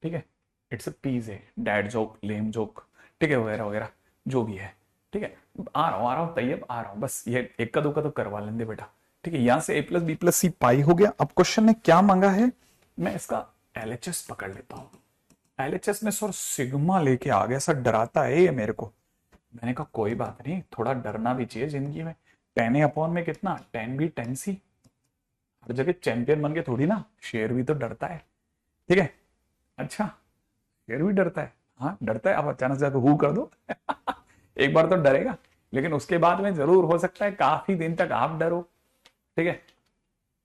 ठीक है, इट्स अ पीज है, डैड जोक, लेम जोक, ठीक है, वगैरह वगैरह जो भी है, ठीक है। आ रहा हूं तैयब, आ रहा हूं, बस ये एक का दो का तो करवा लेंगे बेटा, ठीक है। यहां से a + b + c पाई हो गया। अब क्वेश्चन ने क्या मांगा है, मैं इसका LHS पकड़ लेता हूं। LHS में सर सिग्मा लेके आ गया सर, डराता है ये मेरे को। मैंने कहा कोई बात नहीं, थोड़ा डरना भी चाहिए जिंदगी में, tan a अपॉन में कितना tan b tan c, हर जगह चैंपियन बन के थोड़ी ना, शेर भी तो डरता है, ठीक है। अच्छा शेर भी डरता है, हाँ डरता है, अब अचानक से जाकर हु कर दो एक बार तो डरेगा, लेकिन उसके बाद में जरूर हो सकता है काफी दिन तक आप डरो, ठीक है,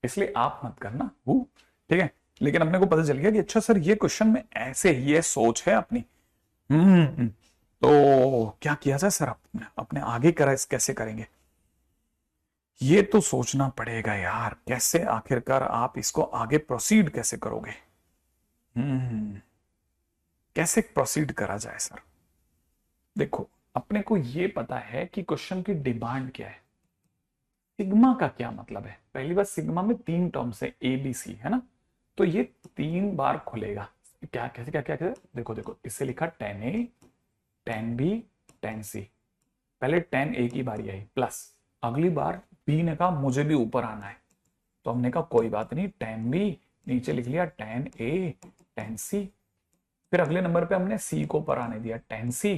इसलिए आप मत करना हु, ठीक है। लेकिन अपने को पता चल गया कि अच्छा सर ये क्वेश्चन में ऐसे ही ये सोच है अपनी, तो क्या किया जाए सर, अपने आगे करा इस कैसे करेंगे, ये तो सोचना पड़ेगा यार, कैसे आखिरकार आप इसको आगे प्रोसीड कैसे करोगे। कैसे प्रोसीड करा जाए सर, देखो अपने को ये पता है कि क्वेश्चन की डिमांड क्या है, सिग्मा का क्या मतलब है। पहली बात, सिग्मा में 3 टर्म्स है ए बी सी, है ना, तो ये 3 बार खुलेगा। क्या कैसे, क्या क्या कैसे, देखो देखो, इससे लिखा tan a tan b tan c, पहले tan a की बारी आई, प्लस अगली बार b ने कहा मुझे भी ऊपर आना है, तो हमने कहा कोई बात नहीं tan b, नीचे लिख लिया tan a tan c, फिर अगले नंबर पे हमने c को ऊपर आने दिया tan c,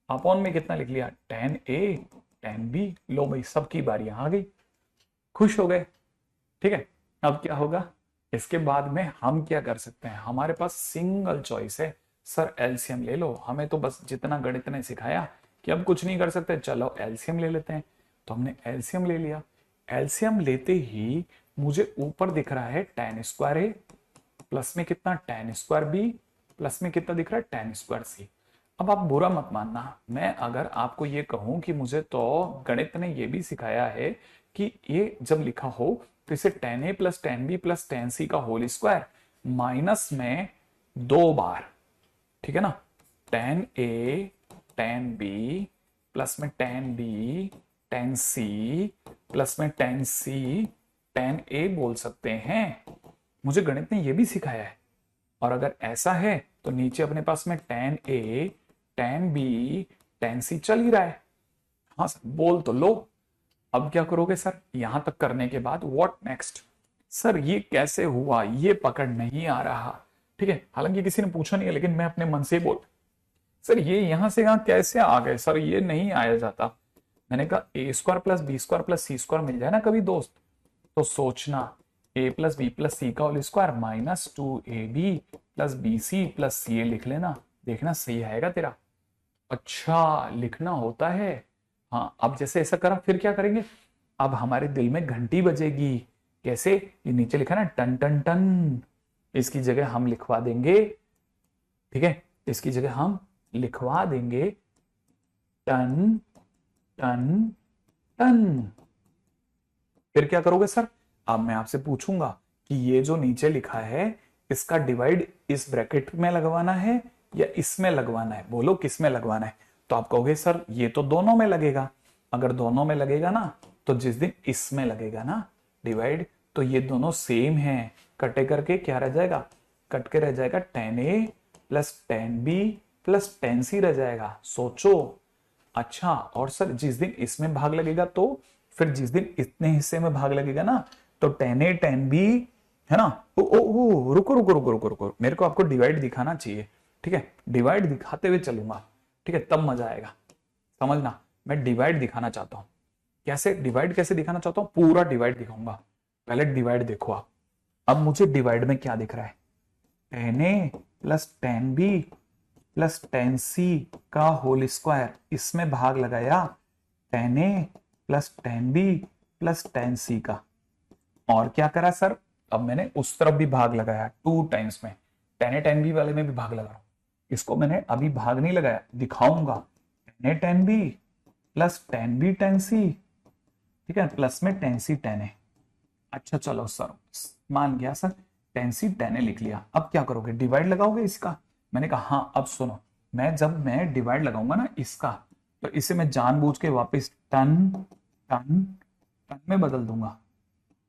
अपॉन में कितना लिख लिया tan a tan b। लो भाई सबकी बारियां आ गई, खुश हो गए, ठीक है। अब क्या होगा, इसके बाद में हम क्या कर सकते हैं, हमारे पास सिंगल चॉइस है, सर एलसीएम ले लो। हमें तो बस जितना गणित ने सिखाया कि अब कुछ नहीं कर सकते, चलो एलसीएम ले लेते हैं। तो हमने एलसीएम ले लिया। एलसीएम लेते ही मुझे ऊपर दिख रहा है tan स्क्वायर ए, प्लस में कितना tan स्क्वायर बी, प्लस में कितना दिख रहा है tan स्क्वायर सी। अब आप बुरा मत मानना, मैं अगर आपको ये कहूं कि मुझे तो गणित ने ये भी सिखाया है कि ये जब लिखा हो तो इसे tan a plus tan b plus tan c का होल स्क्वायर माइनस में 2 बार, ठीक है ना, tan a tan b plus में tan b tan c plus में tan c tan a बोल सकते हैं। मुझे गणित ने यह भी सिखाया है। और अगर ऐसा है तो नीचे अपने पास में tan a tan b tan c चल ही रहा है। हाँ सर, बोल तो लो। अब क्या करोगे सर, यहां तक करने के बाद व्हाट नेक्स्ट। सर ये कैसे हुआ, ये पकड़ नहीं आ रहा, ठीक है। हालांकि किसी ने पूछा नहीं है, लेकिन मैं अपने मन से बोल, सर ये यहां से यहां कैसे आ गए, सर ये नहीं आया जाता। मैंने कहा A square plus B square plus C square मिल जाए ना कभी दोस्त, तो सोचना A plus B plus C का whole square minus 2ab plus B C plus C A लिख लेना, देखना सही आएगा तेरा। अच्छा लिखना होता है। हाँ, अब जैसे ऐसा करा फिर क्या करेंगे, अब हमारे दिल में घंटी बजेगी। कैसे, ये नीचे लिखा ना टन टन टन, इसकी जगह हम लिखवा देंगे, ठीक है, इसकी जगह हम लिखवा देंगे टन टन टन। फिर क्या करोगे सर, अब मैं आपसे पूछूंगा कि ये जो नीचे लिखा है इसका डिवाइड इस ब्रैकेट में लगवाना है या इसमें लगवाना है, बोलो किस में लगवाना है। तो आप कहोगे सर ये तो दोनों में लगेगा। अगर दोनों में लगेगा ना, तो जिस दिन इसमें लगेगा ना डिवाइड, तो ये दोनों सेम है, कटे करके क्या रह जाएगा, कट के रह जाएगा tan a plus tan b plus tan c रह जाएगा। सोचो। अच्छा, और सर जिस दिन इसमें भाग लगेगा, तो फिर जिस दिन इतने हिस्से में भाग लगेगा ना, तो tan a tan b है ना। ओ ओ ओ रुको रुको रुको रुको रुको, मेरे को आपको डिवाइड दिखाना चाहिए, ठीक है, डिवाइड दिखाते हुए चलूंगा, ठीक है, तब मजा आएगा। समझना, मैं डिवाइड दिखाना चाहता हूं। कैसे डिवाइड, कैसे दिखाना चाहता हूं, पूरा डिवाइड दिखाऊंगा। पहले डिवाइड देखो आप। अब मुझे डिवाइड में क्या दिख रहा है, tan a plus tan b plus tan c का होल स्क्वायर, इसमें भाग लगाया tan a plus tan b plus tan c का। और क्या करा सर, अब मैंने उस तरफ भी भाग लगाया 2 टाइम्स में, tan a tan b वाले में भी भाग लगा रहा हूं। इसको मैंने अभी भाग नहीं लगाया, दिखाऊंगा tan a tan b plus tan b tan c, ठीक है, प्लस में tan c tan a। अच्छा चलो सर, मान गया sir, tan c tan a लिख लिया। अब क्या करोगे, डिवाइड लगाओगे इसका। मैंने कहा हाँ। अब सुनो, जब मैं डिवाइड लगाऊंगा ना इसका, तो इसे मैं जानबूझ के वापस टन टन टन में बदल दूंगा।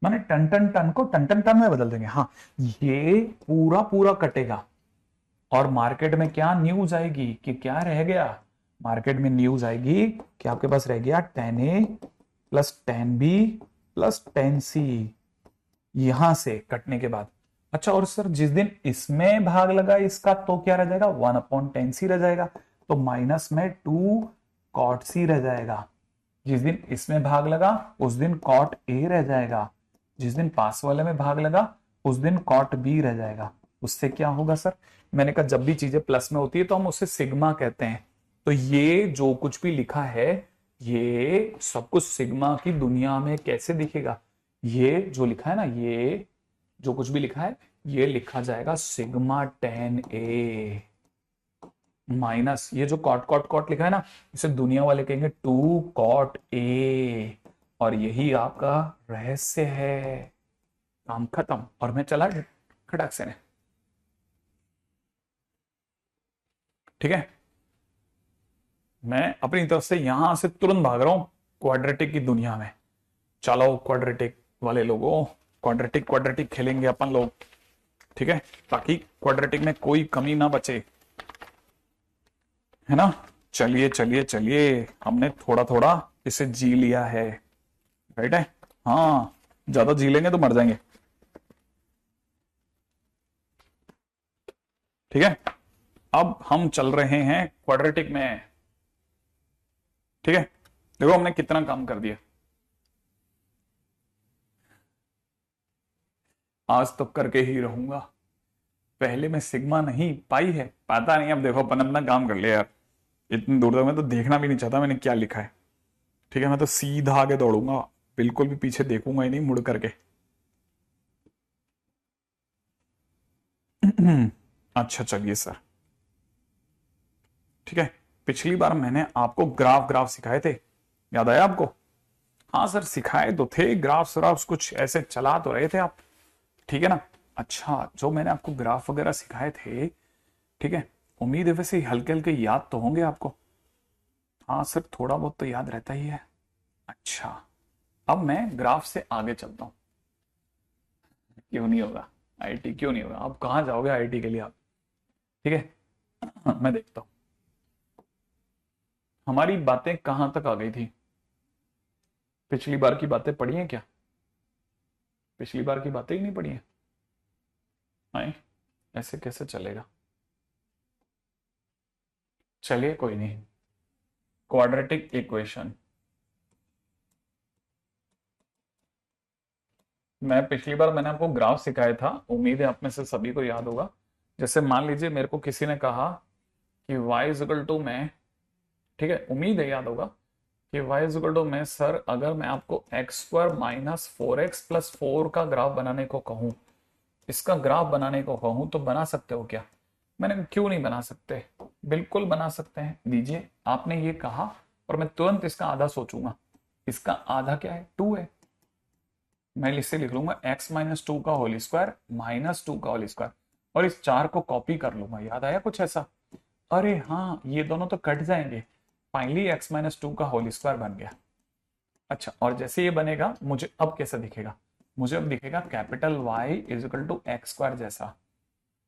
मैंने टन टन टन को टन टन टन में बदल देंगे। हाँ, ये पूरा पूरा कटेगा। और मार्केट में क्या न्यूज आएगी कि क्या रह गया, मार्केट में न्यूज आएगी कि आपके पास रह गया tan a plus tan b plus tan c, यहां से कटने के बाद। अच्छा, और सर जिस दिन इसमें भाग लगा इसका, तो क्या रह जाएगा, 1/tan c रह जाएगा, तो माइनस में 2 cot c रह जाएगा। जिस दिन इसमें भाग लगा उस दिन cot a रह जाएगा, जिस दिन पास वाले में भाग लगा उस दिन cot b रह जाएगा। उससे क्या होगा सर, मैंने कहा जब भी चीजें प्लस में होती है तो हम उसे सिग्मा कहते हैं। तो ये जो कुछ भी लिखा है, ये सब कुछ सिग्मा की दुनिया में कैसे दिखेगा, ये जो लिखा है ना, ये जो कुछ भी लिखा है, ये लिखा जाएगा सिग्मा tan a माइनस ये जो कॉट कॉट कॉट लिखा है ना, इसे दुनिया वाले कहेंगे 2 cot a। और यही आपका रहस्य है। काम खत्म, और मैं चला खड़क से ने, ठीक है। मैं अपनी तरफ से यहां से तुरंत भाग रहा हूं क्वाड्रेटिक की दुनिया में। चलो क्वाड्रेटिक वाले लोगों, क्वाड्रेटिक क्वाड्रेटिक खेलेंगे अपन लोग, ठीक है, ताकि क्वाड्रेटिक में कोई कमी ना बचे, है ना। चलिए चलिए चलिए, हमने थोड़ा थोड़ा इसे जी लिया है, राइट है। हाँ, ज्यादा जी लेंगे तो मर जाएंगे, ठीक है। अब हम चल रहे हैं क्वाड्रेटिक में, ठीक है। देखो हमने कितना काम कर दिया। आज तो करके ही रहूंगा। पहले में सिग्मा नहीं पाई है, पता नहीं। अब देखो अपन अपना काम कर लिया यार, इतनी दूर तक मैं तो देखना भी नहीं चाहता मैंने क्या लिखा है। ठीक है, मैं तो सीधा आगे दौड़ूंगा, बिल्कुल भी पीछे देखूंगा ही नहीं मुड़ करके। अच्छा चलिए सर, ठीक है। पिछली बार मैंने आपको ग्राफ ग्राफ सिखाए थे, याद आया आपको? हाँ सर सिखाए तो थे, ग्राफ्स व्राफ्स कुछ ऐसे चला तो रहे थे आप, ठीक है ना। अच्छा, जो मैंने आपको ग्राफ वगैरह सिखाए थे, ठीक है, उम्मीद है वैसे हल्के हल्के याद तो होंगे आपको। हाँ सर थोड़ा बहुत तो याद रहता ही है। अच्छा, अब मैं ग्राफ से आगे चलता हूँ। क्यों नहीं होगा आईटी, क्यों नहीं होगा? आप कहाँ जाओगे आईटी के लिए आप? ठीक है, मैं देखता हूँ हमारी बातें कहाँ तक आ गई थी। पिछली बार की बातें पढ़ी हैं क्या? पिछली बार की बातें ही नहीं पढ़ी हैं? आए, ऐसे कैसे चलेगा? चलिए कोई नहीं। क्वाड्रेटिक इक्वेशन, मैं पिछली बार मैंने आपको ग्राफ सिखाया था, उम्मीद है आप में से सभी को याद होगा। जैसे मान लीजिए मेरे को किसी ने कहा कि y इज इक्वल टू में, ठीक है, उम्मीद है याद होगा कि y इज इक्वल टू में सर अगर मैं आपको एक्स स्क्वायर माइनस 4x+4 का ग्राफ बनाने को कहूं, इसका ग्राफ बनाने को कहूं तो बना सकते हो क्या? मैंने कहा, क्यों नहीं बना सकते, बिल्कुल बना सकते हैं, दीजिए। आपने ये कहा और मैं तुरंत इसका आधा सोचूंगा। इसका आधा क्या है? 2 है। मैं इसे लिख लूंगा x-2 का होल स्क्वायर -2 का होल स्क्वायर, और इस 4 को कॉपी कर लूंगा। याद आया कुछ ऐसा? अरे हाँ, ये दोनों तो कट जाएंगे, फाइनली x-2 का होल स्क्वायर बन गया। अच्छा, और जैसे ये बनेगा मुझे अब कैसा दिखेगा? मुझे अब दिखेगा capital Y is equal to x square जैसा।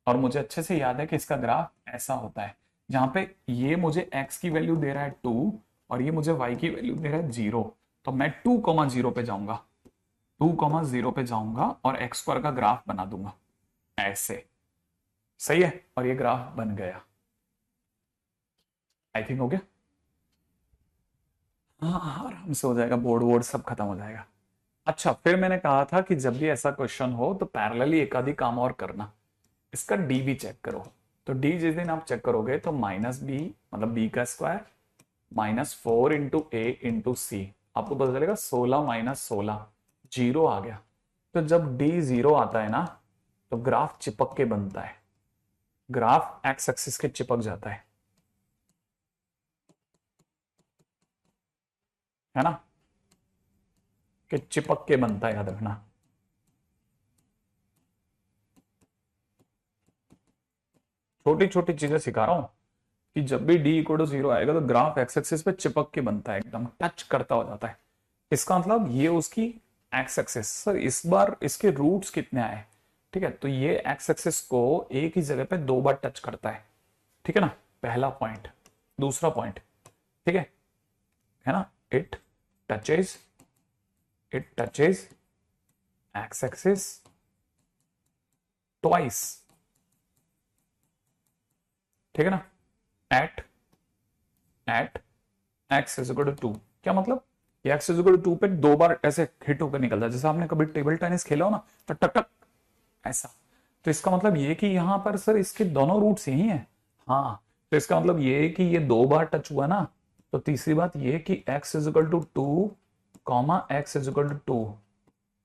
और मुझे अच्छे से याद है कि इसका ग्राफ ऐसा होता है, जहां पे ये मुझे x की वैल्यू दे रहा है 2 और ये मुझे y की वैल्यू दे रहा है 0। तो मैं 2,0 पे जाऊंगा, 2,0 पे जाऊंगा और एक्स स्क्वायर का ग्राफ बना दूंगा ऐसे। सही है, और ये ग्राफ बन गया। आई थिंक हो गया। हाँ आराम से हो जाएगा, बोर्ड वोर्ड सब खत्म हो जाएगा। अच्छा, फिर मैंने कहा था कि जब भी ऐसा क्वेश्चन हो तो पैरेलली एक आधी काम और करना, इसका डी भी चेक करो। तो डी जिस दिन आप चेक करोगे तो -b मतलब b का स्क्वायर -4 इंटू ए इंटू सी, आपको पता चलेगा 16 - 16 जीरो आ गया। तो जब डी 0 आता है ना तो ग्राफ चिपक के बनता है, ग्राफ एक्स एक्सिस के चिपक जाता है ना, कि चिपक के बनता है, याद रखना। छोटी छोटी चीजें सिखा रहा हूं कि जब भी डी इक्वल टू 0 आएगा तो ग्राफ एक्स एक्सिस पे चिपक के बनता है, एकदम टच करता हो जाता है। इसका मतलब ये उसकी एक्स एक्सिस। सर इस बार इसके रूट्स कितने आए? ठीक है, तो ये एक्स एक्सिस को एक ही जगह पे 2 बार टच करता है, ठीक है ना, पहला पॉइंट। दूसरा पॉइंट, ठीक है ना, touches it touches x axis twice, ठीक है ना, at x is equal to 2। क्या मतलब? एक्स इज इक्वल टू 2 पे 2 बार ऐसे हिट होकर निकलता है, जैसे आपने कभी टेबल टेनिस खेला हो ना, तो टक टक ऐसा। तो इसका मतलब ये कि यहां पर सर इसके दोनों रूट्स यही हैं। हाँ, तो इसका मतलब ये कि ये 2 बार टच हुआ ना, तो तीसरी बात ये कि x is equal to 2 comma x is equal to 2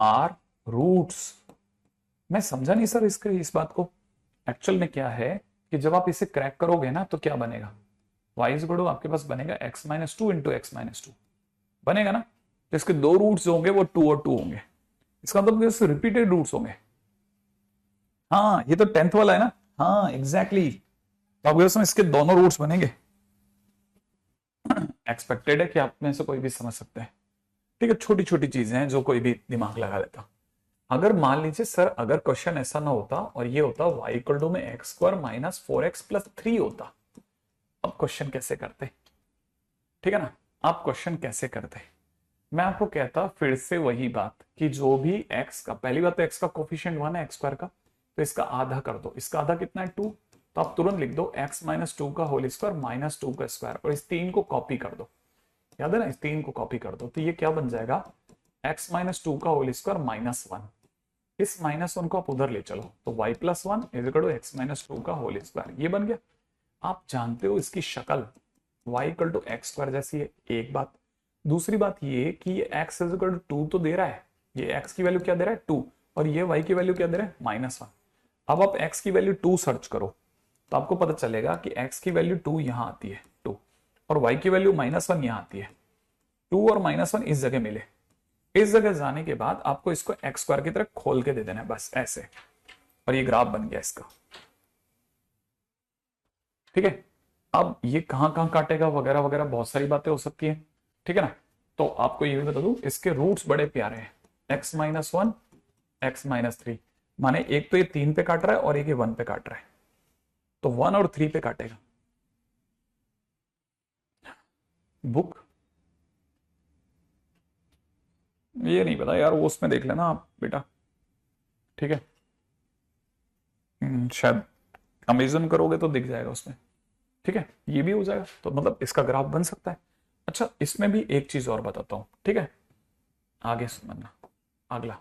are roots. मैं समझा नहीं सर इसके इस बात को। एक्चुअल में क्या है कि जब आप इसे क्रैक करोगे ना तो क्या बनेगा? y इज इक्वल टू आपके पास बनेगा x-2 इंटू x-2 बनेगा ना। तो इसके दो रूट्स होंगे वो 2 और 2 होंगे, इसका मतलब इससे रिपीटेड रूट्स होंगे। हाँ ये तो 10th वाला है ना। हाँ एग्जैक्टली तो आपके पास में इसके दोनों रूट्स बनेंगे। एक्सपेक्टेड है कि आप में से कोई भी समझ सकते हैं। ठीक है, छोटी छोटी चीजें हैं जो कोई भी दिमाग लगा देता। अगर मान लीजिए सर अगर क्वेश्चन ऐसा ना होता और ये होता y इक्वल टू में एक्स स्क्वायर -4x+3 होता, अब क्वेश्चन कैसे करते? ठीक है ना, आप क्वेश्चन कैसे करते? मैं आपको कहता फिर से वही बात कि जो भी x का, पहली बात तो x का कोफिशिएंट 1 है एक्स स्क्वायर का, तो इसका आधा कर दो। इसका आधा कितना है? 2। तो आप तुरंत लिख दो x-2 का होल स्क्वायर -2 का स्क्वायर, और इस 3 को कॉपी कर दो। याद है ना, इस 3 को कॉपी कर दो तो ये क्या बन जाएगा? x-2 का होल स्क्वायर -1। इस -1 को आप उधर ले चलो तो y + 1 = x - 2 का होल स्क्वायर, ये बन गया। आप जानते हो इसकी शक्ल y = x² जैसी है, एक बात। दूसरी बात ये कि ये x = 2 तो दे रहा है, ये x की वैल्यू क्या दे रहा है 2, और ये y की वैल्यू क्या दे रहा है -1। अब आप x की वैल्यू 2 सर्च करो तो आपको पता चलेगा कि x की वैल्यू 2 यहां आती है 2, और y की वैल्यू -1 यहां आती है। 2 और -1 इस जगह मिले, इस जगह जाने के बाद आपको इसको x² की तरह खोल के दे देना है, बस ऐसे, और ये ग्राफ बन गया इसका। ठीक है, अब ये कहां कहां काटेगा वगैरह वगैरह बहुत सारी बातें हो सकती है, ठीक है ना। तो आपको ये भी बता दूं, इसके रूट्स बड़े प्यारे हैं, x - 1 x - 3, माने एक तो ये 3 पे काट रहा है और एक ये 1 पे काट रहा है, तो 1 और 3 पे काटेगा। बुक ये नहीं पता यार, वो उसमें देख लेना आप बेटा, ठीक है। शायद अमेजन करोगे तो दिख जाएगा उसमें, ठीक है, ये भी हो जाएगा, तो मतलब इसका ग्राफ बन सकता है। अच्छा, इसमें भी एक चीज और बताता हूं, ठीक है, आगे समझना। अगला,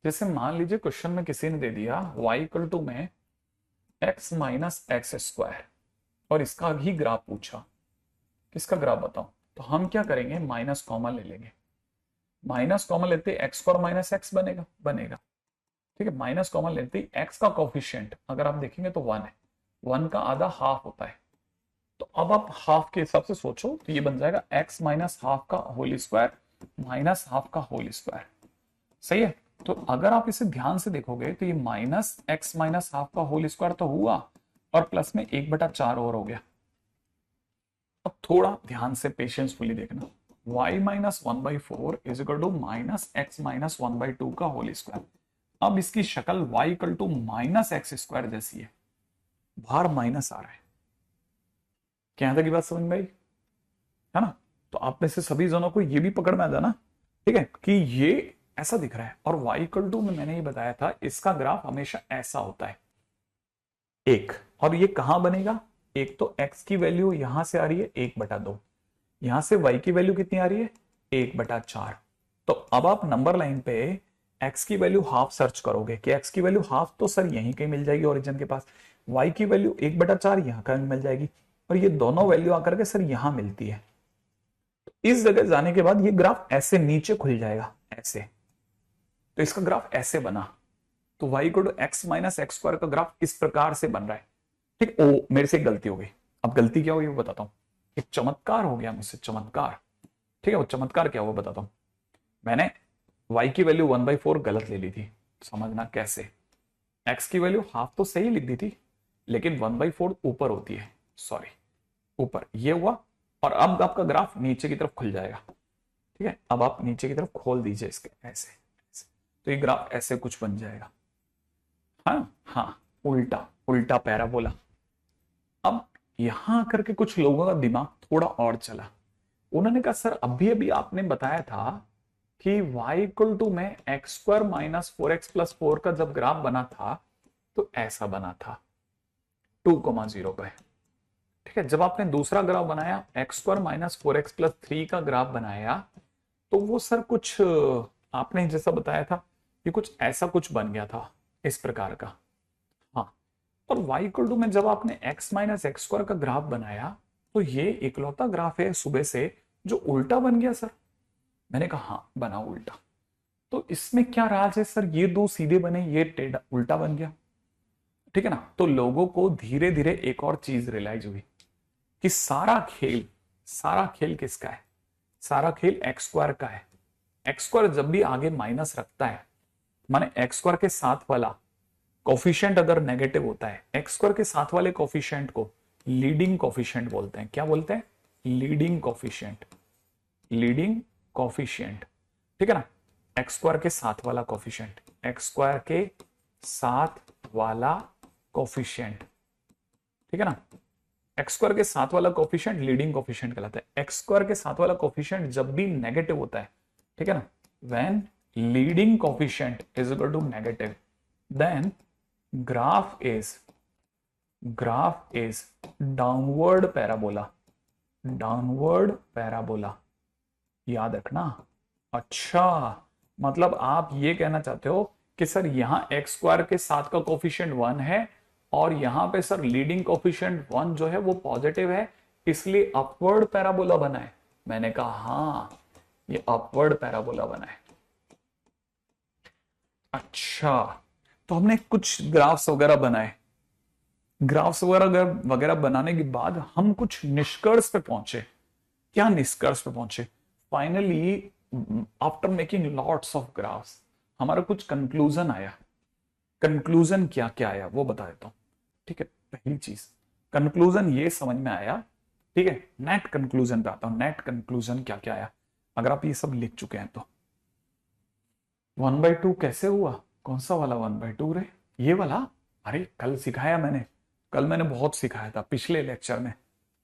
जैसे मान लीजिए क्वेश्चन में किसी ने दे दिया y = में x - x², और इसका ही ग्राफ पूछा, किसका ग्राफ बताओ, तो हम क्या करेंगे, माइनस कॉमन ले लेंगे। माइनस कॉमन लेते x और -x बनेगा बनेगा, ठीक है। माइनस कॉमन लेते ही x का कोफिशिएंट अगर आप देखेंगे तो 1 है, 1 का आधा हाफ होता है, तो अब आप हाफ के हिसाब से सोचो तो ये बन जाएगा x - ½ का होल स्क्वायर -½ का होल स्क्वायर, सही है। तो अगर आप इसे ध्यान से देखोगे तो ये -x - ½ का होल स्क्वायर तो हुआ, और प्लस में 1/4 और हो गया। अब थोड़ा ध्यान से पेशेंसफुली देखना, y - 1/4 = -x - 1/2 का होल स्क्वायर। अब इसकी शक्ल y = -x² जैसी है, बाहर माइनस आ रहा है, क्या तक की बात समझ में आई, है ना। तो आप में से सभी जनों को ये भी पकड़ में आ जाना, ठीक है, कि ये ऐसा दिख रहा है, और y = में मैंने ये बताया था इसका ग्राफ हमेशा ऐसा होता है एक, और ये कहां बनेगा, एक तो x की वैल्यू यहां से आ रही है 1/2, यहां से y की वैल्यू कितनी आ रही है 1/4। तो अब आप नंबर लाइन पे x की वैल्यू हाफ सर्च करोगे कि x की वैल्यू हाफ तो सर यहीं कहीं मिल जाएगी ओरिजिन के पास, y की वैल्यू 1/4 यहां कहीं मिल जाएगी, और ये दोनों वैल्यू आकर के सर यहां मिलती है। तो इस जगह जाने के बाद ये ग्राफ ऐसे नीचे खुल जाएगा ऐसे, तो इसका ग्राफ ऐसे बना, तो y = x - x² का ग्राफ इस प्रकार से बन रहा है, ठीक। ओ मेरे से एक गलती हो गई, अब गलती क्या हुई वो बताता हूं, एक चमत्कार हो गया मुझसे, चमत्कार, ठीक है। वो चमत्कार क्या हुआ बताता हूं, मैंने y की वैल्यू 1/4 गलत ले ली थी, समझना कैसे। x की वैल्यू हाफ तो सही लिख दी थी, लेकिन 1/4 ऊपर होती है, सॉरी ऊपर, ये हुआ, और अब आपका ग्राफ नीचे की तरफ खुल जाएगा, ठीक है। अब आप नीचे की तरफ खोल दीजिए इसके ऐसे, ऐसे, तो ये ग्राफ ऐसे कुछ बन जाएगा, हाँ हाँ, उल्टा उल्टा पैराबोला। अब यहां आकर के कुछ लोगों का दिमाग थोड़ा और चला, उन्होंने कहा सर अभी अभी आपने बताया था कि y = में x² - 4x + 4 का जब ग्राफ बना था तो ऐसा बना था 2,0 पे, ठीक है। जब आपने दूसरा ग्राफ बनाया x² - 4x + 3 का ग्राफ बनाया, तो वो सर कुछ आपने जैसा बताया था कि कुछ ऐसा कुछ बन गया था इस प्रकार का, हाँ। और y = में जब आपने x - x² का ग्राफ बनाया तो ये इकलौता ग्राफ है सुबह से जो उल्टा बन गया सर। मैंने कहा हाँ बना उल्टा, तो इसमें क्या राज है सर, ये दो सीधे बने ये टेढ़ा उल्टा बन गया, ठीक है ना। तो लोगों को धीरे धीरे एक और चीज रियलाइज हुई कि सारा खेल किसका है, सारा खेल x² का है। x² जब भी आगे माइनस रखता है, माने x² के साथ वाला कोफिशिएंट अगर नेगेटिव होता है, x² के साथ वाले कोफिशिएंट को लीडिंग कोफिशिएंट बोलते हैं, क्या बोलते हैं, लीडिंग कोफिशिएंट, लीडिंग कोफिशिएंट, ठीक है ना। x² के साथ वाला कोफिशिएंट, x² के साथ वाला कोफिशिएंट, ठीक है ना। x² के साथ वाला कोफिशिएंट लीडिंग कोफिशिएंट कहलाता है। x² के साथ वाला कोफिशिएंट जब भी नेगेटिव होता है, ठीक है ना, when leading coefficient is equal to negative, then graph is downward parabola, downward parabola, याद रखना। अच्छा, मतलब आप ये कहना चाहते हो कि सर यहाँ एक्स स्क्वायर के साथ का कोफिशिएंट 1 है और यहाँ पे सर लीडिंग कोफिशिएंट 1 जो है वो पॉजिटिव है, इसलिए अपवर्ड पैराबोला बना है। मैंने कहा हाँ, ये अपवर्ड पैराबोला बना है। अच्छा, तो हमने कुछ ग्राफ्स वगैरह बनाए। ग्राफ्स वगैरह वगैरह बनाने के बाद हम कुछ निष्कर्ष पे पहुंचे। क्या निष्कर्ष पे पहुंचे? Finally after making lots of graphs हमारा कुछ कंक्लूजन आया। कंक्लूजन क्या क्या आया वो बता देता हूं। ठीक है, पहली चीज कंक्लूजन ये समझ में आया। ठीक है, नेट कंक्लूजन पे आता हूं। नेट कंक्लूजन क्या क्या आया, अगर आप ये सब लिख चुके हैं तो 1/2 कैसे हुआ? कौन सा वाला 1/2 रे? ये वाला? अरे कल सिखाया मैंने, कल मैंने बहुत सिखाया था पिछले लेक्चर में।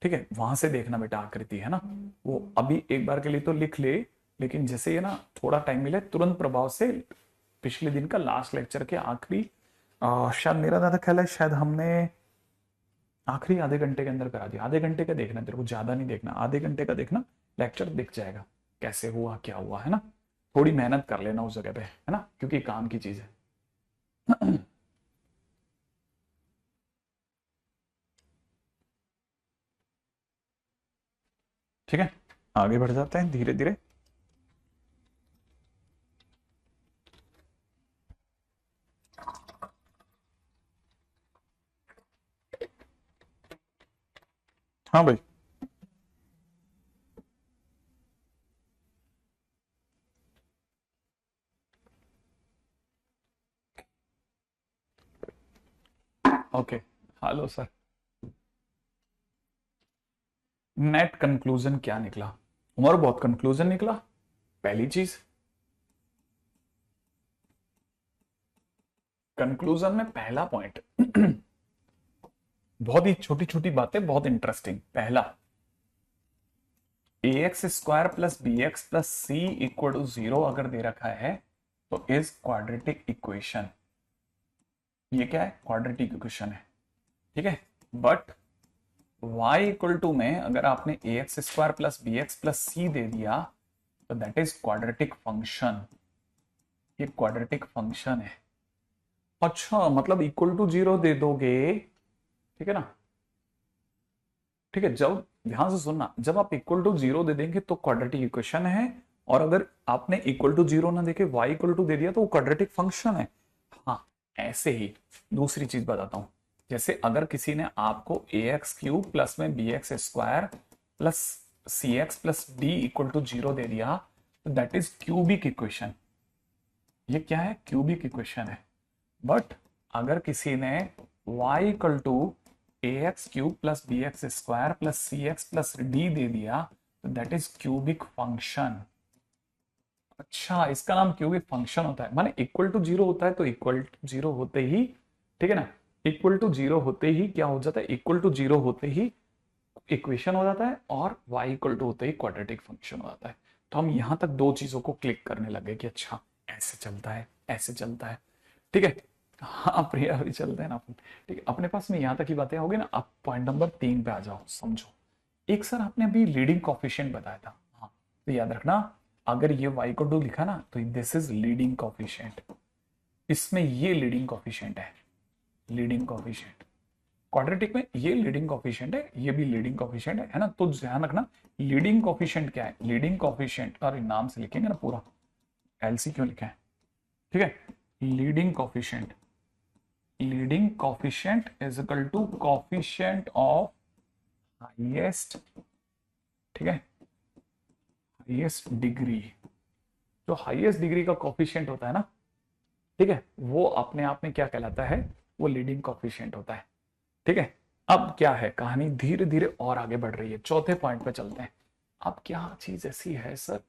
ठीक है, वहां से देखना बेटा, आकृति है ना वो। अभी एक बार के लिए तो लिख ले, लेकिन जैसे ये ना थोड़ा टाइम मिले तुरंत प्रभाव से पिछले दिन का लास्ट लेक्चर के आखिरी शायद मेरा ज्यादा ख्याल है शायद हमने आखिरी आधे घंटे के अंदर करा दिया। आधे घंटे का देखना तेरे को, ज्यादा नहीं देखना, आधे घंटे का देखना, लेक्चर दिख जाएगा कैसे हुआ क्या हुआ, है ना। थोड़ी मेहनत कर लेना उस जगह पे, है ना, क्योंकि काम की चीज है। ठीक है, आगे बढ़ जाते हैं धीरे धीरे। हाँ भाई, okay, hello sir. Net conclusion क्या निकला? हमारा बहुत कंक्लूजन निकला। पहली चीज, कंक्लूजन में पहला पॉइंट बहुत ही छोटी छोटी बातें, बहुत इंटरेस्टिंग। पहला, A X square plus B X plus C equal to 0 अगर दे रखा है तो इज क्वाड्रेटिक इक्वेशन। ये क्या है? क्वाड्रेटिक इक्वेशन है। ठीक है, बट y इक्वल टू में अगर आपने A X square plus B X plus C दे दिया तो दैट इज क्वाड्रेटिक फंक्शन। ये क्वाड्रेटिक फंक्शन है। अच्छा, मतलब इक्वल टू 0 दे दोगे, ठीक है ना। ठीक है, जब ध्यान से सुनना, जब आप इक्वल टू 0 दे देंगे तो क्वाड्रेटिक इक्वेशन है, और अगर आपने इक्वल टू 0 ना देके y इक्वल टू दे दिया तो वो क्वाड्रेटिक फंक्शन है। हाँ, ऐसे ही दूसरी चीज बताता हूं। जैसे अगर किसी ने आपको ए एक्स क्यूब प्लस में b x square plus C x plus d equal to 0 दे दिया तो दैट इज क्यूबिक इक्वेशन। ये क्या है? क्यूबिक इक्वेशन है। बट अगर किसी ने y equal to A x cube plus B x square plus C x plus D दे दिया तो दैट इज क्यूबिक फंक्शन। अच्छा, इसका नाम क्यूबिक फंक्शन होता है। माने इक्वल टू 0 होता है तो इक्वल टू 0 होते ही, ठीक है ना, इक्वल टू 0 होते ही क्या हो जाता है? इक्वल टू 0 होते ही इक्वेशन हो जाता है, और y इक्वल टू होते ही क्वाड्रेटिक फंक्शन हो जाता है। तो हम यहां तक दो चीजों को क्लिक करने लगे कि अच्छा ऐसे चलता है, ऐसे चलता है। ठीक है, हाँ प्रिया भी चलते हैं ना अपन। ठीक है, अपने पास में यहां तक की बातें होगी ना। अब पॉइंट नंबर 3 पे आ जाओ, समझो। एक सर आपने अभी लीडिंग कॉफिशिएंट बताया था, हाँ तो याद रखना, अगर ये y को 2 लिखा ना तो दिस इज लीडिंग कॉफिशिएंट। इसमें ये लीडिंग कॉफिशिएंट है, लीडिंग कॉफिशिएंट। क्वाड्रेटिक में ये लीडिंग कॉफिशिएंट है, ये भी लीडिंग कॉफिशिएंट है ना। तो ध्यान रखना, लीडिंग कॉफिशिएंट क्या है? लीडिंग कॉफिशिएंट, और नाम से लिखेंगे ना पूरा, एलसी क्यों लिखा है? ठीक है, leading coefficient, leading coefficient is equal to coefficient of highest, ठीक है, हाईएस्ट डिग्री। जो हाईएस्ट डिग्री का कॉफिशिएंट होता है ना, ठीक है, वो अपने आप में क्या कहलाता है? वो लीडिंग कॉफिशिएंट होता है। ठीक है, अब क्या है, कहानी धीरे धीरे और आगे बढ़ रही है। चौथे पॉइंट पे चलते हैं। अब क्या चीज ऐसी है सर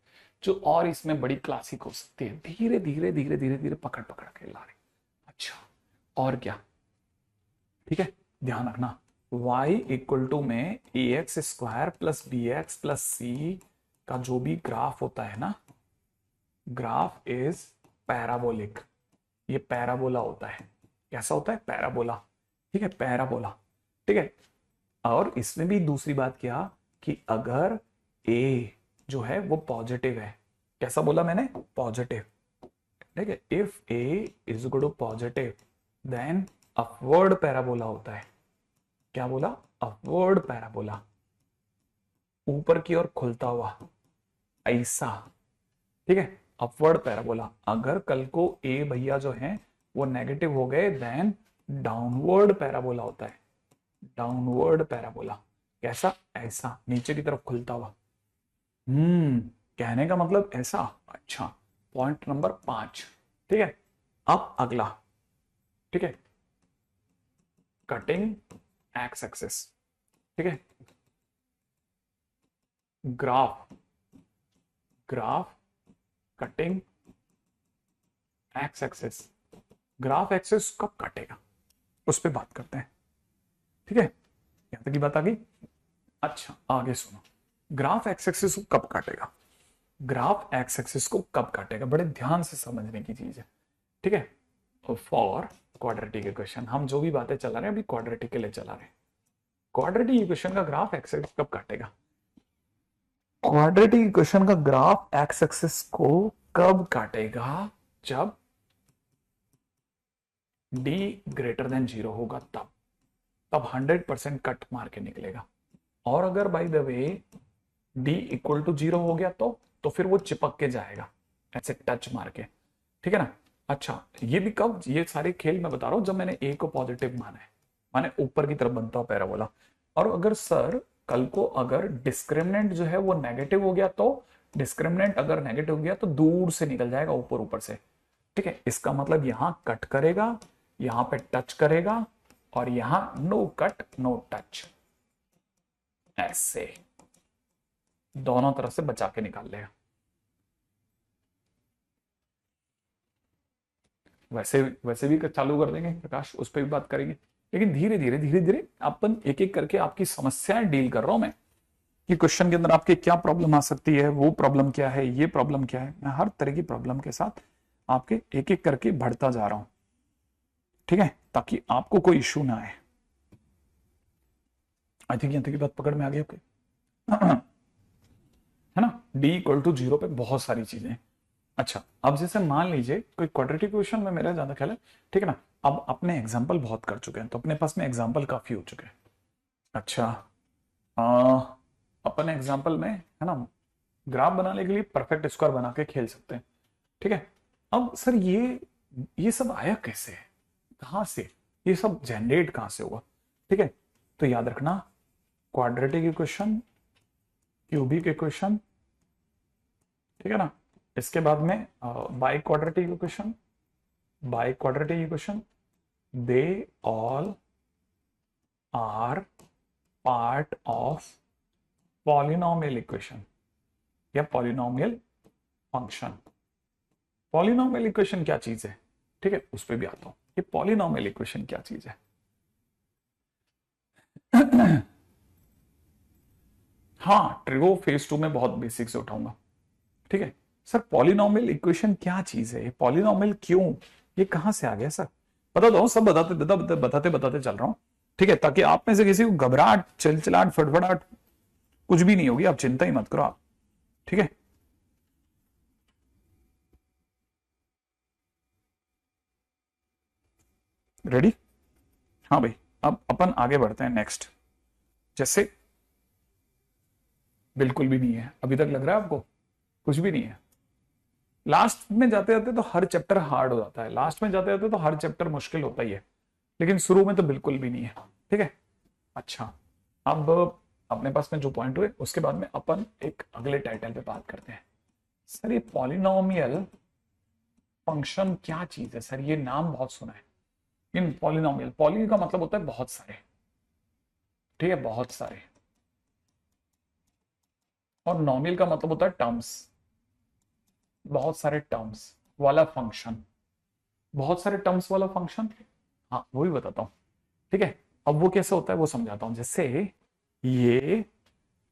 जो और इसमें बड़ी क्लासिक हो सकती है? धीरे धीरे धीरे धीरे धीरे पकड़ पकड़ के ला रही। अच्छा, और क्या? ठीक है, ध्यान रखना, y इक्वल टू में A X square plus B X plus C का जो भी ग्राफ होता है ना, ग्राफ इज पैराबोलिक। ये पैराबोला होता है। कैसा होता है? पैराबोला। ठीक है, पैराबोला। ठीक है, और इसमें भी दूसरी बात क्या, कि अगर a जो है वो पॉजिटिव है, कैसा बोला मैंने? पॉजिटिव। ठीक है, if a is equal to positive then upward parabola होता है। क्या बोला? अपवर्ड पैराबोला, ऊपर की ओर खुलता हुआ, ऐसा। ठीक है, अपवर्ड पैराबोला। अगर कल को ए भैया जो है वो नेगेटिव हो गए देन डाउनवर्ड पैराबोला होता है। डाउनवर्ड पैराबोला कैसा? ऐसा, नीचे की तरफ खुलता हुआ। कहने का मतलब ऐसा। अच्छा, पॉइंट नंबर 5। ठीक है, अब अगला। ठीक है, कटिंग एक्स एक्सिस। ठीक है, graph cutting x axis. Graph axis कब काटेगा उस पर बात करते हैं। ठीक है, यहां तक की बात आ गई। अच्छा, आगे सुनो, ग्राफ एक्स एक्सिस को कब काटेगा? ग्राफ एक्स एक्सिस को कब काटेगा, बड़े ध्यान से समझने की चीज है। ठीक है, फॉर क्वाड्रेटिक इक्वेशन, हम जो भी बातें चला रहे हैं अभी क्वाड्रेटिक के लिए चला रहे हैं। क्वाड्रेटिक इक्वेशन का ग्राफ एक्स एक्सिस कब काटेगा? क्वाड्रेटिक इक्वेशन का ग्राफ एक्स एक्सिस को कब काटेगा? जब d ग्रेटर देन 0 होगा, तब 100% कट मार के निकलेगा। और अगर by the way d equal to 0 हो गया तो फिर वो चिपक के जाएगा ऐसे टच मार के। ठीक है ना? अच्छा, ये भी कब? ये सारे खेल मैं बता रहा हूं जब मैंने a को पॉजिटिव माना है, माने ऊपर की तरफ बनता हो पैराबोला। और अगर सर कल को अगर डिस्क्रिमिनेंट जो है वो नेगेटिव हो गया, तो डिस्क्रिमिनेंट अगर नेगेटिव हो गया तो दूर से निकल जाएगा, ऊपर से। ठीक है, इसका मतलब यहां कट करेगा, यहां पे टच करेगा, और यहां नो कट नो टच, ऐसे दोनों तरफ से बचा के निकाल लेगा। वैसे भी चालू कर देंगे प्रकाश, उस पर भी बात करेंगे। लेकिन धीरे धीरे अपन एक एक करके आपकी समस्याएं डील कर रहा हूं मैं, कि क्वेश्चन के अंदर आपके क्या प्रॉब्लम आ सकती है, वो प्रॉब्लम क्या है, ये प्रॉब्लम क्या है। मैं हर तरह की प्रॉब्लम के साथ आपके एक एक करके बढ़ता जा रहा हूं। ठीक है, ताकि आपको कोई इश्यू ना आए। आई थिंक यहां तक की बात पकड़ में आ गई आपके, है ना? d इक्वल टू 0 पे बहुत सारी चीजें। अच्छा, अब जैसे मान लीजिए कोई क्वाड्रेटिक इक्वेशन में मेरा ज्यादा ख्याल है। ठीक है ना? अब अपने एग्जाम्पल बहुत कर चुके हैं, तो अपने पास में एग्जाम्पल काफी हो चुके हैं। अच्छा, अपन एग्जाम्पल में, है ना, ग्राफ बनाने के लिए परफेक्ट स्क्वायर बना के खेल सकते हैं। ठीक है, अब सर ये सब आया कैसे, कहां से, ये सब जनरेट कहां से हुआ? ठीक है, तो याद रखना, क्वाड्रेटिक इक्वेशन, क्यूबिक इक्वेशन, ठीक है ना, इसके बाद में biquadratic equation, they all are part of polynomial equation या पॉलिनोमियल फंक्शन। पॉलिनोमियल इक्वेशन क्या चीज है? ठीक है, उस पर भी आता हूं, ये पॉलिनोमियल इक्वेशन क्या चीज है। हाँ, ट्रिगो फेज 2 में बहुत बेसिक से उठाऊंगा। ठीक है सर, पॉलिनोमियल इक्वेशन क्या चीज है, पॉलिनोमियल क्यों, ये कहां से आ गया सर? बता दो, सब बताते चल रहा हूं। ठीक है, ताकि आप में से किसी को घबराहट, चिलचिलाहट, फटफटाहट कुछ भी नहीं होगी, आप चिंता ही मत करो आप। ठीक है, रेडी? हाँ भाई, अब अपन आगे बढ़ते हैं नेक्स्ट। जैसे बिल्कुल भी नहीं है अभी तक, लग रहा है आपको कुछ भी नहीं है। लास्ट में जाते जाते तो हर चैप्टर हार्ड हो जाता है, लास्ट में जाते जाते तो हर चैप्टर मुश्किल होता ही है, लेकिन शुरू में तो बिल्कुल भी नहीं है। ठीक है, अच्छा, अब अपने पास में जो पॉइंट हुए उसके बाद में अपन एक अगले टाइटल पे बात करते हैं। सर ये पॉलिनोमियल फंक्शन क्या चीज है सर? ये नाम बहुत सुना है। इन पॉलिनोमियल, पॉली का मतलब होता है बहुत सारे। ठीक है, बहुत सारे, और नॉमियल का मतलब होता है टर्म्स, बहुत सारे टर्म्स वाला फंक्शन। बहुत सारे टर्म्स वाला फंक्शन, हाँ वो भी बताता हूं। ठीक है, अब वो कैसे होता है वो समझाता हूं। जैसे ये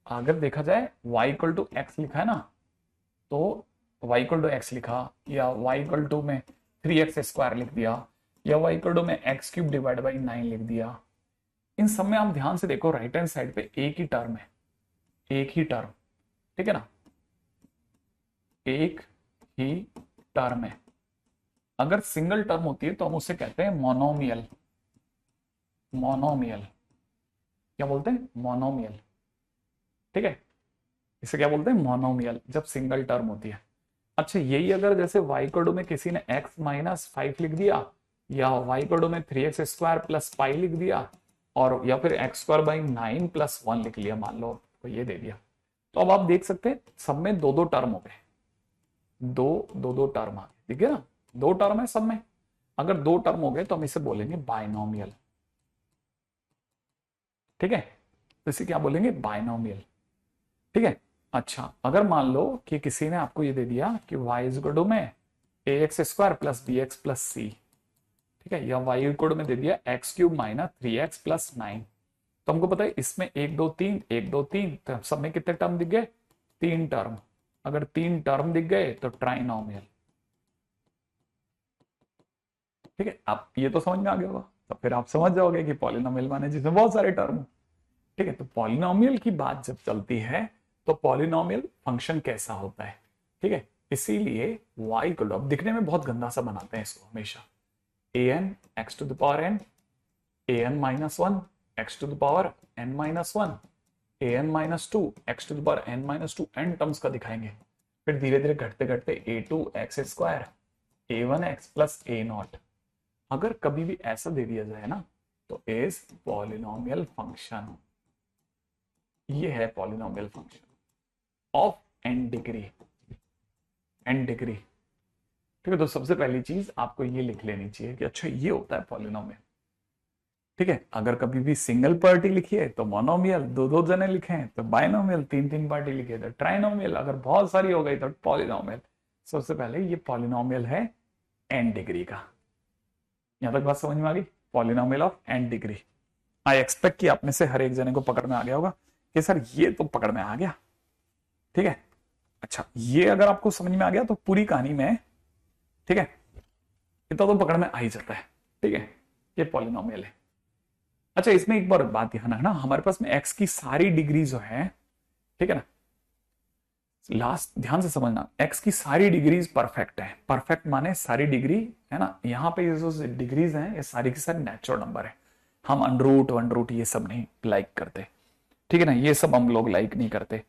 अगर देखा जाए y इक्वल टू एक्स लिखा है ना, तो y इक्वल टू एक्स लिखा, या y इक्वल टू में 3x स्क्वायर लिख दिया, या y इक्वल टू में x क्यूब डिवाइड बाई 9 लिख दिया। इन सब में आप ध्यान से देखो, राइट हैंड साइड पे एक ही टर्म है, एक ही टर्म। ठीक है ना, एक ही टर्म है। अगर सिंगल टर्म होती है तो हम उसे कहते हैं मोनोमियल। मोनोमियल क्या बोलते हैं? मोनोमियल। ठीक है, इसे क्या बोलते हैं? मोनोमियल, जब सिंगल टर्म होती है। अच्छा, यही अगर जैसे y कोडो में किसी ने x माइनस 5 लिख दिया, या y कोडो में 3x स्क्वायर प्लस पाई लिख दिया, और या फिर एक्स स्क्वायर बाई 9 प्लस 1 लिख लिया, मान लो तो ये दे दिया, तो अब आप देख सकते हैं सब में दो दो टर्म हो गए, दो टर्म आ गए, ठीक है ना? दो टर्म है सब में। अगर दो टर्म हो गए तो हम इसे बोलेंगे बाइनोमियल। ठीक है, तो इसे क्या बोलेंगे? बाइनोमियल। ठीक है। अच्छा, अगर मान लो कि किसी ने आपको ये दे दिया कि y इज इक्वल टू में A X square plus B X plus C, ठीक है, या y इक्वल में दे दिया x cube minus 3x plus 9, तो हमको पता है इसमें एक दो तीन, एक दो तीन, तो सब में कितने टर्म दिख गए? तीन टर्म। अगर तीन टर्म दिख गए तो ट्राइनोमियल। ठीक है, आप ये तो समझ में आ गया होगा, तो फिर आप समझ जाओगे कि पॉलिनोमियल माने जिसमें बहुत सारे टर्म हो। ठीक है, तो पॉलिनोमियल की बात जब चलती है तो पॉलिनोमियल फंक्शन कैसा होता है? ठीक है, इसीलिए y को अब दिखने में बहुत गंदा सा बनाते हैं इसको हमेशा। an x to the power n, an minus one x to the power n minus one, an minus two x to the power n minus two, n terms का दिखाएंगे। फिर धीरे धीरे घटते घटते a2 x square, a1 x plus a naught. अगर कभी भी ऐसा दे दिया जाए ना तो इज पॉलिनोमियल फंक्शन। ये है polynomial function of n degree. n degree. ठीक है, तो सबसे पहली चीज आपको ये लिख लेनी चाहिए कि अच्छा ये होता है पॉलिनोमियल। ठीक है, अगर कभी भी सिंगल पार्टी लिखी है तो मोनोमियल, दो दो जने लिखे हैं तो बाइनोमियल, तीन तीन पार्टी लिखी है तो ट्राइनोमियल, अगर बहुत सारी हो गई तो पॉलिनोमियल। सबसे पहले ये पॉलिनोमियल है n डिग्री का। यहां तक बात समझ में आ गई? Polynomial of n degree. I expect कि आप में से हर एक जने को पकड़ में आ गया होगा कि सर ये तो पकड़ में आ गया। ठीक है, अच्छा ये अगर आपको समझ में आ गया तो पूरी कहानी में, ठीक है, इतना तो पकड़ में आ ही जाता है। ठीक है, ये पॉलिनोमियल है। अच्छा, इसमें एक बार बात ध्यान रखना, हमारे पास में x की सारी डिग्री जो है, ठीक है ना, लास्ट ध्यान से समझना, x की सारी डिग्रीज परफेक्ट है। परफेक्ट माने सारी डिग्री, है ना, यहाँ पे ये जो डिग्रीज हैं ये सारी की सारी नेचुरल नंबर है। हम अनरूट वन रूट ये सब नहीं लाइक करते। ठीक है ना, ये सब हम लोग लाइक नहीं करते।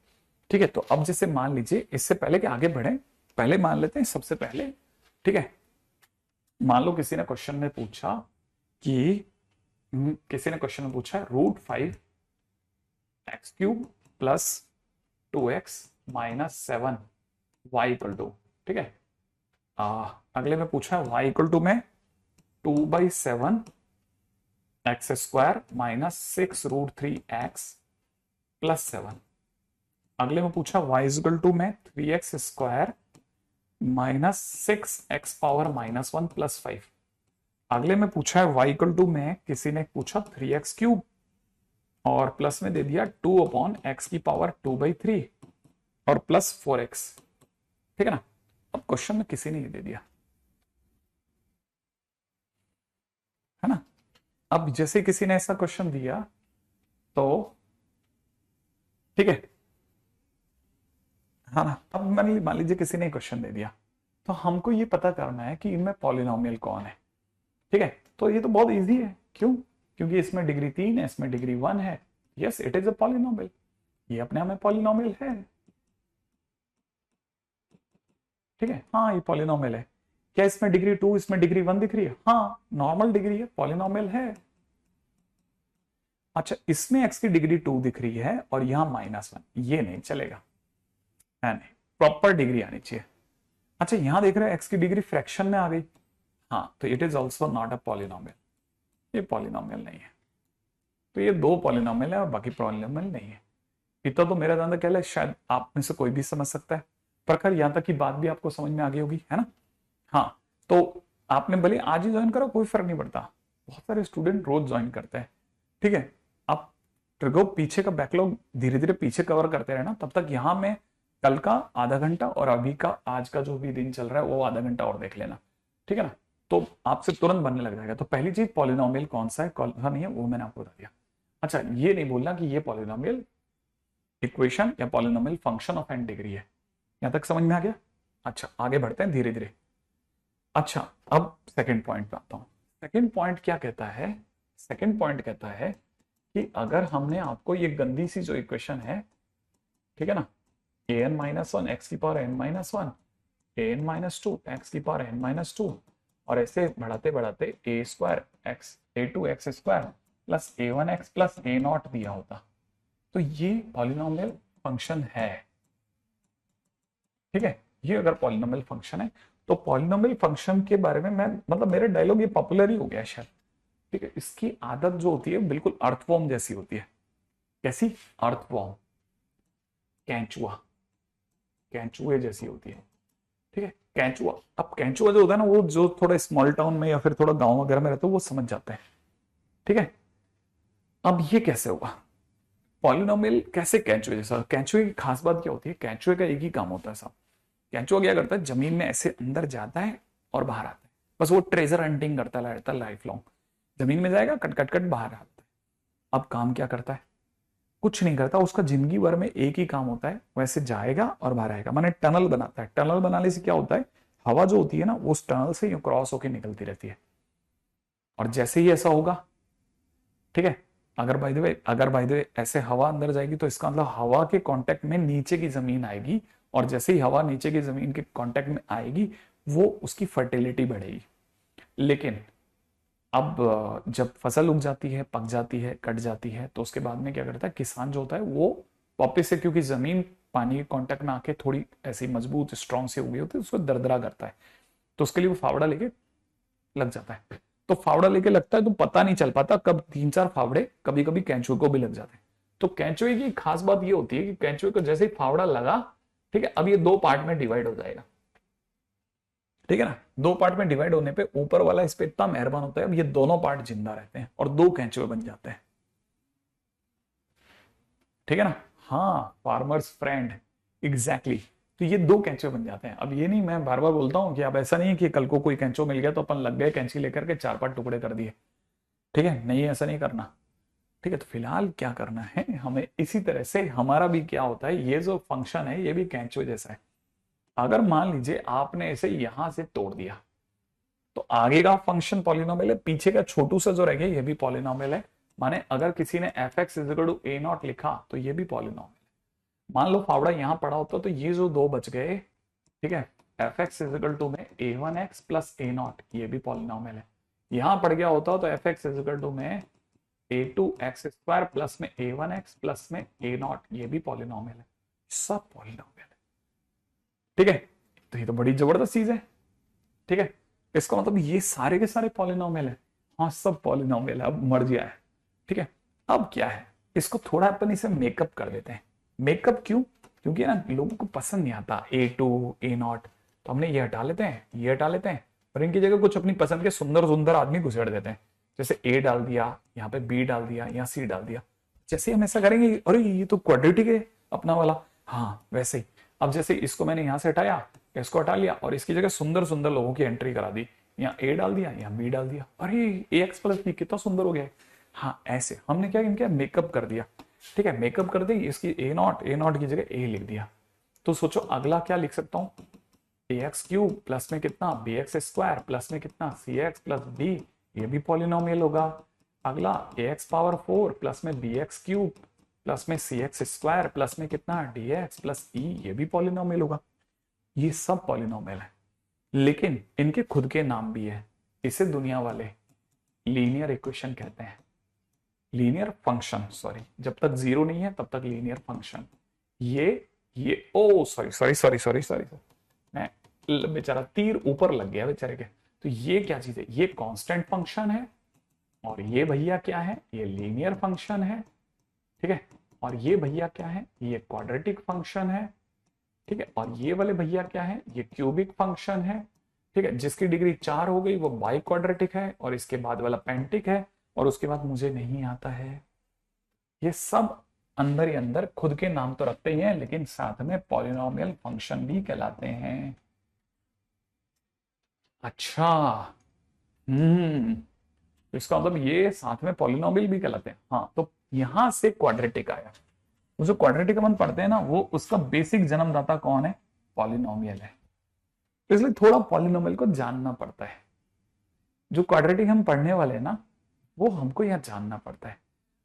ठीक है, तो अब जैसे मान लीजिए, इससे पहले कि आगे बढ़े पहले मान लेते हैं सबसे पहले, ठीक है, मान लो किसी ने क्वेश्चन में पूछा कि root 5 x cube plus 2x minus 7 y equal to, ठीक है, अगले में पूछा y इक्वल टू में 2/7 x square minus 6 root 3 x plus 7। अगले में पूछा y इक्वल टू में 3x स्क्वायर minus 6x power minus 1 plus 5। अगले में पूछा है y इक्वल टू में किसी ने पूछा 3x क्यूब और प्लस में दे दिया 2/x की पावर 2/3 और प्लस 4x। ठीक है ना, अब क्वेश्चन में किसी ने ये दे दिया, है ना। अब जैसे किसी ने ऐसा क्वेश्चन दिया तो ठीक है, हाँ ना, अब मान लीजिए किसी ने क्वेश्चन दे दिया तो हमको ये पता करना है कि इनमें पॉलिनोमियल कौन है। ठीक है, तो ये तो बहुत इजी है। क्यों? क्योंकि इसमें डिग्री 3 है, इसमें डिग्री 1 है। Yes, it is a polynomial. ये अपने आप में पॉलिनोमियल है। ठीक है, हाँ ये पॉलिनोमियल है। क्या इसमें डिग्री 2, इसमें डिग्री 1 दिख रही है? हाँ, नॉर्मल डिग्री है, पॉलिनोमियल है। अच्छा, इसमें x की डिग्री 2 दिख रही है और यहां -1, ये नहीं चलेगा, है नहीं, प्रॉपर डिग्री आनी चाहिए। अच्छा, यहां देख रहे हैं x की डिग्री फ्रैक्शन में आ गई, हाँ, तो it is also not a polynomial, ये पॉलिनोमियल नहीं है। तो ये दो पॉलिनोमियल है और बाकी पॉलिनोमियल नहीं है। इतना तो मेरा ज्यादा ख्याल है शायद आप में से कोई भी समझ सकता है। प्रखर यहां तक की बात भी आपको समझ में आ गई होगी, है ना। हाँ, तो आपने भले आज ही ज्वाइन करो, कोई फर्क नहीं पड़ता, बहुत सारे स्टूडेंट रोज ज्वाइन करते हैं। ठीक है, आप ट्रिगो पीछे का बैकलॉग धीरे धीरे पीछे कवर करते रहना, तब तक यहाँ में कल का आधा घंटा और अभी का आज का जो भी दिन चल रहा है वो आधा घंटा और देख लेना। ठीक है ना, तो आपसे तुरंत बनने लग जाएगा। तो पहली चीज पॉलिनोमियल कौन सा है कौन सा नहीं है वो मैंने आपको बता दिया। अच्छा, ये नहीं बोलना कि ये पॉलिनोमियल इक्वेशन या polynomial function of n degree है। यहां तक समझ में आ गया? अच्छा, आगे बढ़ते हैं धीरे धीरे। अच्छा, अब सेकंड पॉइंट पे आता हूं। सेकंड पॉइंट क्या कहता है? सेकंड पॉइंट कहता है कि अगर हमने आपको ये गंदी सी जो इक्वेशन है, ठीक है ना, an-1 x की पावर n-1 an-2 x की पावर n-2 और ऐसे बढ़ाते बढ़ाते a2x plus a1x plus a0 दिया होता, तो ये पॉलिनोमियल फंक्शन है। ठीक है, ये अगर पॉलिनोमियल फंक्शन है तो पॉलिनोमियल फंक्शन के बारे में मैं, मतलब मेरा डायलॉग ये पॉपुलर ही हो गया शायद। ठीक है, इसकी आदत जो होती है बिल्कुल अर्थवॉर्म जैसी होती है। कैसी? अर्थवॉर्म, कैंचुआ, कैंचुए जैसी होती है। ठीक है, कैंचुआ। अब कैंचुआ जो होता है ना, वो जो थोड़ा स्मॉल टाउन में या फिर थोड़ा गांव वगैरह में रहते हैं वो समझ जाते हैं। ठीक है, अब ये कैसे होगा पॉलिनोमियल, कैसे कैंचुए जैसा? कैंचुए की खास बात क्या होती है? कैंचुए का एक ही काम होता है साहब। कैंचुआ क्या करता है? जमीन में ऐसे अंदर जाता है और बाहर आता है, बस वो ट्रेजर हंटिंग करता रहता है लाइफ लॉन्ग। जमीन में जाएगा, कट कट कट बाहर आता है। अब काम क्या करता है? कुछ नहीं करता, उसका जिंदगी भर में एक ही काम होता है, वैसे जाएगा और बाहर आएगा, माने टनल बनाता है। टनल बनाने से क्या होता है? हवा जो होती है ना, वो उस टनल से यूं क्रॉस होकर निकलती रहती है। और जैसे ही ऐसा होगा, ठीक है, अगर बाय द वे ऐसे हवा अंदर जाएगी तो इसका मतलब हवा के कांटेक्ट में नीचे की जमीन आएगी, और जैसे ही हवा नीचे की जमीन के कांटेक्ट में आएगी वो उसकी फर्टिलिटी बढ़ेगी। लेकिन अब जब फसल उग जाती है, पक जाती है, कट जाती है, तो उसके बाद में क्या करता है किसान जो होता है, वो वापस से, क्योंकि जमीन पानी के कांटेक्ट में आके थोड़ी ऐसी मजबूत स्ट्रांग से उगी होती है, उसको दरदरा करता है, तो उसके लिए वो फावड़ा लेके लग जाता है। तो फावड़ा लेके लगता है तो पता नहीं चल पाता कब 3-4 फावड़े कभी कभी कैंचुए को भी लग जाते हैं। तो कैंचुए की खास बात ये होती है कि कैंचुए को जैसे ही फावड़ा लगा, ठीक है, अब ये दो पार्ट में डिवाइड हो जाएगा। ठीक है ना, दो पार्ट में डिवाइड होने पे ऊपर वाला इस पे इतना मेहरबान होता है, अब ये दोनों पार्ट जिंदा रहते हैं और दो कैंचुए बन जाते हैं। ठीक है ना, हाँ, फार्मर्स फ्रेंड, एग्जैक्टली। तो ये दो कैंचुए बन जाते हैं। अब ये नहीं, मैं बार बार बोलता हूं कि अब ऐसा नहीं है कि कल को कोई कैंचो मिल गया तो अपन लग गए कैंची लेकर के 4-5 टुकड़े कर दिए। ठीक है, नहीं, ऐसा नहीं करना। ठीक है, तो फिलहाल क्या करना है हमें, इसी तरह से हमारा भी क्या होता है, ये जो फंक्शन है ये भी कैंचुए जैसा है। अगर मान लीजिए आपने इसे यहां से तोड़ दिया तो आगे का फंक्शन पॉलिनोमियल है, पीछे का छोटू सा जो रह गया ये भी पॉलिनोमियल है। माने अगर किसी ने fx is equal to a naught लिखा तो ये भी पॉलिनोमियल है। मान लो फावड़ा यहां पड़ा होता तो ये जो दो बच गए, ठीक है, fx इज इक्वल टू में a1x प्लस ए नॉट, ये भी पॉलिनोमियल है। यहां पड़ गया होता तो fx इज इक्वल टू में a2x² प्लस में a1x प्लस में ए नॉट, ये भी पॉलिनोमियल है। सब पॉलिनोमियल है। ठीक है, तो ये तो बड़ी जबरदस्त चीज है। ठीक है, इसका मतलब ये सारे के सारे पॉलिनोमियल है। हाँ, सब पॉलिनोमियल है, अब मर गया है। ठीक है, अब क्या है, इसको थोड़ा अपन इसे मेकअप कर देते हैं। मेकअप क्यों? क्योंकि ना लोगों को पसंद नहीं आता a2 a0, तो हमने ये हटा लेते हैं, ये हटा लेते हैं, और इनकी जगह कुछ अपनी पसंद के सुंदर सुंदर आदमी घुसेड़ देते हैं। जैसे a डाल दिया, यहाँ पे b डाल दिया, यहाँ c डाल दिया। जैसे हम ऐसा करेंगे, अरे ये तो क्वाड्रेटिक है अपना वाला, हाँ वैसे ही। अब जैसे इसको मैंने यहां से हटाया, इसको हटा लिया और इसकी जगह सुंदर सुंदर लोगों की एंट्री करा दी, यहाँ ए डाल दिया, यहाँ बी डाल दिया, अरे ए एक्स प्लस बी कितना सुंदर हो गया। हाँ, ऐसे हमने क्या इनका मेकअप कर दिया। ठीक है, मेकअप कर दी, इसकी ए नॉट की जगह ए लिख दिया। तो सोचो अगला क्या लिख सकता हूँ, ए एक्स क्यूब प्लस में कितना बी एक्स स्क्वायर प्लस में कितना सी एक्स प्लस बी, ये भी पॉलिनोमियल होगा। अगला ए एक्स पावर 4 प्लस में बी एक्स क्यूब प्लस में सी एक्स स्क्वायर प्लस में कितना डी एक्स प्लस ई, ये भी पॉलिनोमियल होगा। ये सब पॉलिनोमियल है, लेकिन इनके खुद के नाम भी है। इसे दुनिया वाले लीनियर इक्वेशन कहते हैं, लीनियर फंक्शन, सॉरी, जब तक जीरो नहीं है तब तक लीनियर फंक्शन। ये oh sorry sorry sorry sorry sorry, मैं बेचारा तीर ऊपर लग गया बेचारे के। तो ये क्या चीज है, ये कांस्टेंट फंक्शन है, और ये भैया क्या है, ये लीनियर फंक्शन है। ठीक है, और ये भैया क्या है, ये क्वाड्रेटिक फंक्शन है। ठीक है, और ये वाले भैया क्या है, ये क्यूबिक फंक्शन है। ठीक है, जिसकी डिग्री 4 हो गई वो बाई क्वाड्रेटिक है, और इसके बाद वाला पेंटिक है, और उसके बाद मुझे नहीं आता है। ये सब अंदर ही अंदर खुद के नाम तो रखते ही हैं, लेकिन साथ में पॉलिनोमियल फंक्शन भी कहलाते हैं। अच्छा, इसका मतलब ये साथ में पॉलिनोमियल भी कहलाते हैं। हाँ, तो यहां से क्वाड्रेटिक आया। वो जो क्वाड्रेटिक अपन पढ़ते हैं ना, वो उसका बेसिक जन्मदाता कौन है, पॉलिनोमियल है। इसलिए थोड़ा पॉलिनोमियल को जानना पड़ता है। जो क्वाड्रेटिक हम पढ़ने वाले हैं ना, वो हमको यहाँ जानना पड़ता है।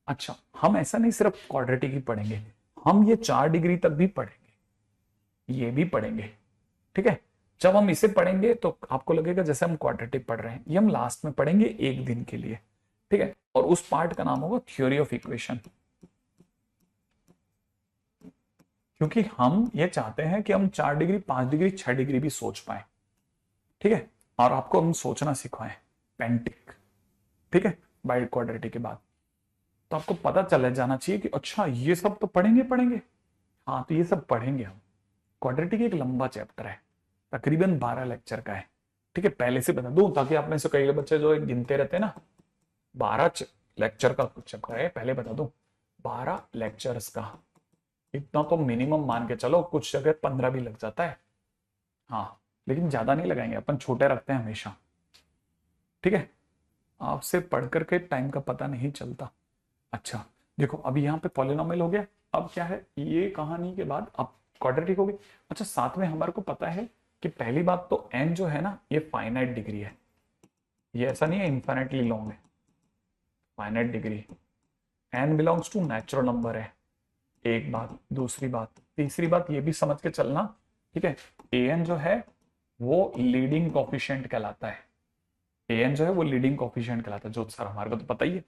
अच्छा, हम ऐसा नहीं सिर्फ क्वाड्रेटिक ही पढ़ेंगे, हम ये 4 डिग्री तक भी पढ़ेंगे, ये भी पढ़ेंगे। ठीक है, जब हम इसे पढ़ेंगे तो आपको लगेगा जैसे हम क्वाड्रेटिक पढ़ रहे हैं। ये हम लास्ट में पढ़ेंगे एक दिन के लिए। ठीक है, और उस पार्ट का नाम होगा थ्योरी ऑफ इक्वेशन, क्योंकि हम ये चाहते हैं कि हम 4 डिग्री 5 डिग्री 6 डिग्री भी सोच पाए। ठीक है, और आपको हम सोचना सिखाएं पेंटिक। ठीक है, बाई क्वाड्रेटिक के बाद तो आपको पता चल जाना चाहिए कि अच्छा ये सब तो पढ़ेंगे। हाँ, तो ये सब पढ़ेंगे हम। क्वाड्रेटिक एक लंबा चैप्टर है, तकरीबन 12 लेक्चर का है। ठीक है, पहले से बता दूं ताकि आप में से कई बच्चे जो गिनते रहते हैं ना, 12 लेक्चर का चैप्टर है, पहले बता दूं 12 लेक्चर्स का। इतना तो मिनिमम मान के चलो, कुछ जगह 15 भी लग जाता है। हाँ, लेकिन ज्यादा नहीं लगाएंगे, अपन छोटे रखते हैं हमेशा। ठीक है, आपसे पढ़ करके टाइम का पता नहीं चलता। अच्छा देखो, अभी यहाँ पे पॉलिनोमियल हो गया। अब क्या है, ये कहानी के बाद अब क्वाड्रेटिक हो गई। अच्छा, साथ में हमारे को पता है कि पहली बात तो n जो है ना, ये फाइनाइट डिग्री है। ये ऐसा नहीं है इनफाइनाइटली लॉन्ग है, finite degree. n belongs to natural number है, एक बात। दूसरी बात, तीसरी बात ये भी समझ के चलना, ठीक है, an जो है वो लीडिंग कोफिशिएंट कहलाता है। an जो है वो लीडिंग कोफिशिएंट कहलाता है। जो सर हमारे को तो पता ही है,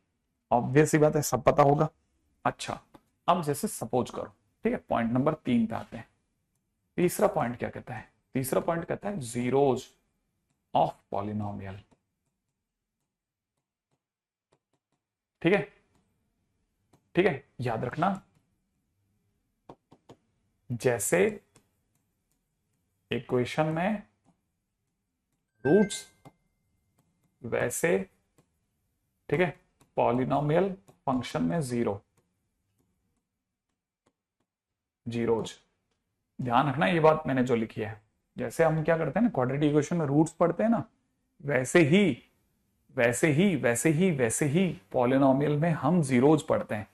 ऑब्वियस ही बात है, सब पता होगा। अच्छा, अब जैसे सपोज करो, ठीक है, पॉइंट नंबर 3 पे आते हैं। तीसरा पॉइंट क्या कहता है? तीसरा पॉइंट कहता है जीरोज ऑफ पॉलिनोमियल। ठीक है, ठीक है, याद रखना, जैसे इक्वेशन में रूट्स वैसे, ठीक है, पॉलिनोमियल फंक्शन में जीरोज। ध्यान रखना ये बात मैंने जो लिखी है, जैसे हम क्या करते हैं ना क्वाड्रेटिक इक्वेशन में रूट्स पढ़ते हैं ना, वैसे ही पॉलिनोमियल में हम जीरोज पढ़ते हैं।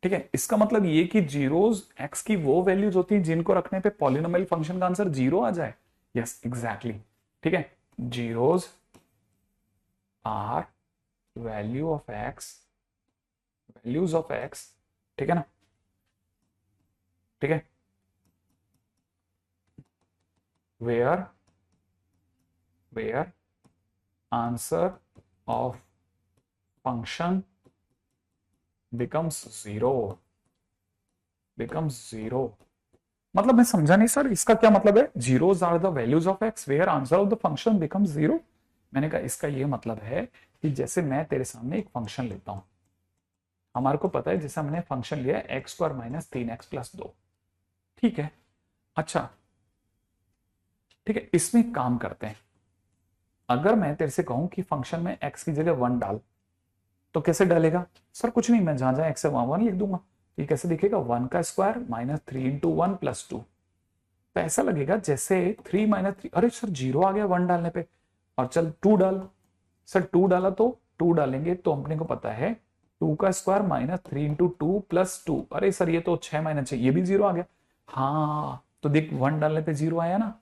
ठीक है, इसका मतलब ये कि जीरोज एक्स की वो वैल्यूज होती हैं जिनको रखने पे पॉलिनोमियल फंक्शन का आंसर जीरो आ जाए। यस एग्जैक्टली, ठीक है, zeros are values of x, ठीक है ना, ठीक है, where answer of function becomes zero। मतलब मैं समझा नहीं सर, इसका क्या मतलब है? Zeros are the values of x where answer of the function becomes zero. मैंने कहा इसका ये मतलब है कि जैसे मैं तेरे सामने एक फंक्शन लेता हूं, हमारे को पता है जैसे हमने फंक्शन लिया x square minus 3x plus 2, ठीक है। अच्छा ठीक है, इसमें काम करते हैं। अगर मैं तेरे से कहूं कि फंक्शन में x की जगह 1 डाल, तो कैसे डालेगा? सर कुछ नहीं, मैं जहां जहां x है वहां 1 लिख दूंगा। ये कैसे दिखेगा? 1 का स्क्वायर माइनस 3 इंटू 1 प्लस 2। तो ऐसा लगेगा जैसे 3 माइनस 3, अरे सर जीरो आ गया 1 डालने पे। और चल 2 डाल, सर 2 डाला तो 2 डालेंगे तो अपने को पता है 2 का स्क्वायर माइनस 3 इंटू 2 प्लस 2। अरे सर ये तो 6 माइनस 6, ये भी जीरो आ गया। हाँ तो देख 1 डालने पे जीरो आया ना,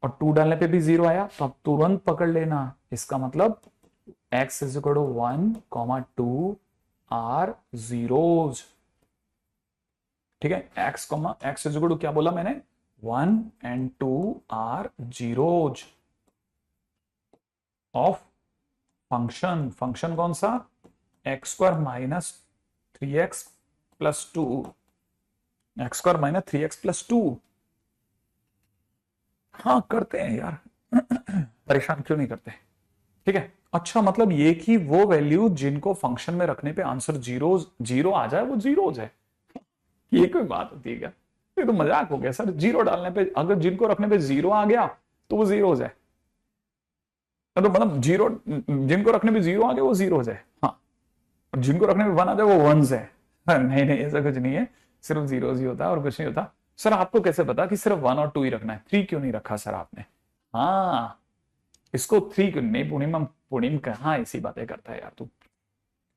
और 2 डालने पे भी जीरो आया, तो अब तुरंत पकड़ लेना, इसका मतलब x is equal to 1, 2 are zeros. ठीक है, x इज इक्वल टू क्या बोला मैंने? 1 and 2 are zeros of function. Function कौन सा? X square minus 3x plus 2, x square minus 3x plus 2। हाँ करते हैं यार, परेशान क्यों नहीं करते? ठीक है, अच्छा मतलब ये कि वो वैल्यू जिनको फंक्शन में रखने पे आंसर जीरो आ जाए वो जीरोज है, ये कोई बात होती है क्या? ये तो मजाक हो गया सर। जीरो डालने पे अगर जिनको रखने पे जीरो आ गया तो वो जीरोज है, तो मतलब जीरो जिनको रखने पे जीरो आ गया वो जीरोज है। हाँ, जिनको रखने पे 1 आ जाए वो वंस है। नहीं नहीं ऐसा कुछ नहीं है, सिर्फ जीरोज ही होता है और कुछ नहीं होता। सर आपको कैसे पता कि सिर्फ 1 और 2 ही रखना है? 3 क्यों नहीं रखा सर आपने? हाँ, इसको 3 क्यों नहीं? पूर्णिम कहाँ ऐसी बातें करता है यार तू?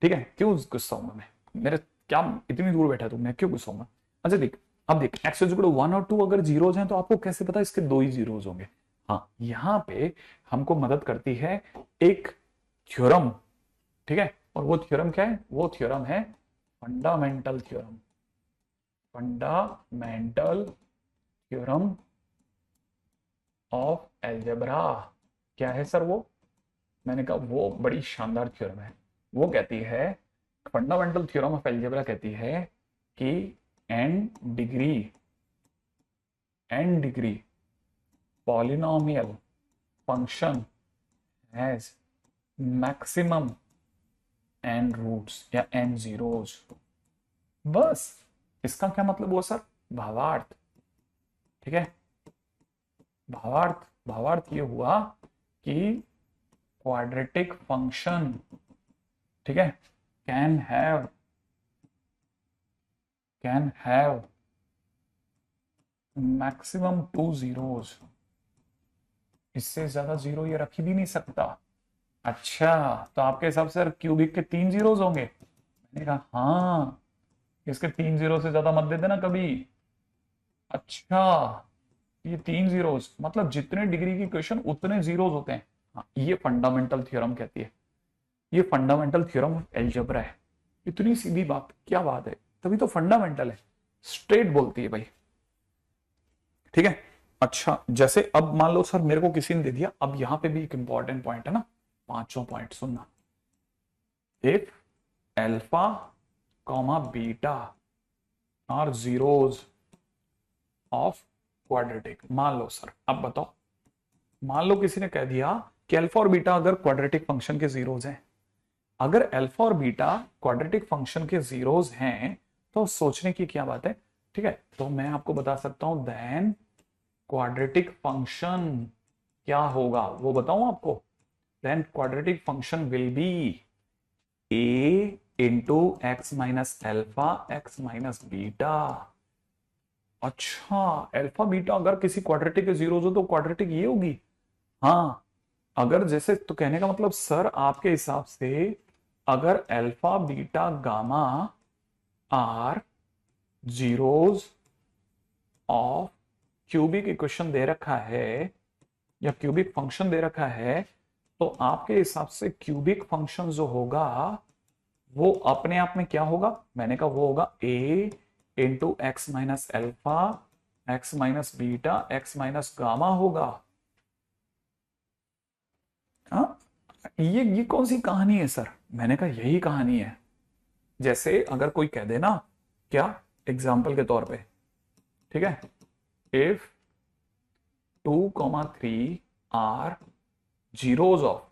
ठीक है, क्यों गुस्सा हूं मैं? मेरे क्या इतनी दूर बैठा तू, मैं क्यों गुस्सा हूं? अच्छा देख, अब देख x इक्वल टू 1 और 2 अगर जीरोज हैं तो आपको कैसे पता इसके 2 ही जीरोज होंगे? हाँ, यहां पे हमको मदद करती है एक थ्योरम, ठीक है। और वो थ्योरम क्या है? वो थ्योरम है fundamental theorem, fundamental theorem of algebra. क्या है सर वो? मैंने कहा वो बड़ी शानदार थ्योरम है। वो कहती है, फंडामेंटल थ्योरम ऑफ एल्जेब्रा कहती है कि n degree polynomial function has maximum n roots या एन जीरोज। बस, इसका क्या मतलब हुआ सर? भावार्थ, ठीक है। भावार्थ ये हुआ कि क्वाड्रेटिक फंक्शन, ठीक है, कैन हैव मैक्सिमम 2 जीरोज। इससे ज्यादा जीरो ये रख ही भी नहीं सकता। अच्छा, तो आपके हिसाब से क्यूबिक के 3 जीरोज होंगे? मैंने कहा हाँ, इसके 3 जीरो से ज्यादा मत दे देना कभी। अच्छा, ये 3 जीरोज मतलब जितने डिग्री की क्वेश्चन उतने जीरोज होते हैं। हाँ, ये फंडामेंटल थ्योरम कहती है। ये फंडामेंटल थ्योरम ऑफ एल्जेब्रा है। इतनी सीधी बात, क्या बात है, तभी तो फंडामेंटल है, स्ट्रेट बोलती है भाई, ठीक है। अच्छा, जैसे अब मान लो सर मेरे को किसी ने दे दिया, अब यहां पे भी एक इंपॉर्टेंट पॉइंट है ना, पांचों पॉइंट सुनना। If alpha comma beta are zeros of quadratic. मान लो सर, अब बताओ, मान लो किसी ने कह दिया कि अल्फा और बीटा अगर क्वाड्रेटिक फंक्शन के जीरोज हैं, अगर अल्फा और बीटा क्वाड्रेटिक फंक्शन के जीरोज हैं तो सोचने की क्या बात है, ठीक है। तो मैं आपको बता सकता हूं देन क्वाड्रेटिक फंक्शन क्या होगा, वो बताऊं आपको। Then quadratic function will be a into x minus alpha x minus beta. अच्छा, अल्फा बीटा अगर किसी क्वाड्रेटिक के जीरोज हो तो क्वाड्रेटिक ये होगी। हाँ, अगर जैसे, तो कहने का मतलब सर आपके हिसाब से अगर alpha beta gamma are zeros of cubic equation दे रखा है या क्यूबिक फंक्शन दे रखा है, तो आपके हिसाब से क्यूबिक फंक्शन जो होगा वो अपने आप में क्या होगा? मैंने कहा वो होगा A into x minus alpha x minus beta X minus gamma होगा। हाँ, ये कौन सी कहानी है सर? मैंने कहा यही कहानी है। जैसे अगर कोई कह दे ना, क्या, एग्जाम्पल के तौर पे, ठीक है, if 2,3 are zeros of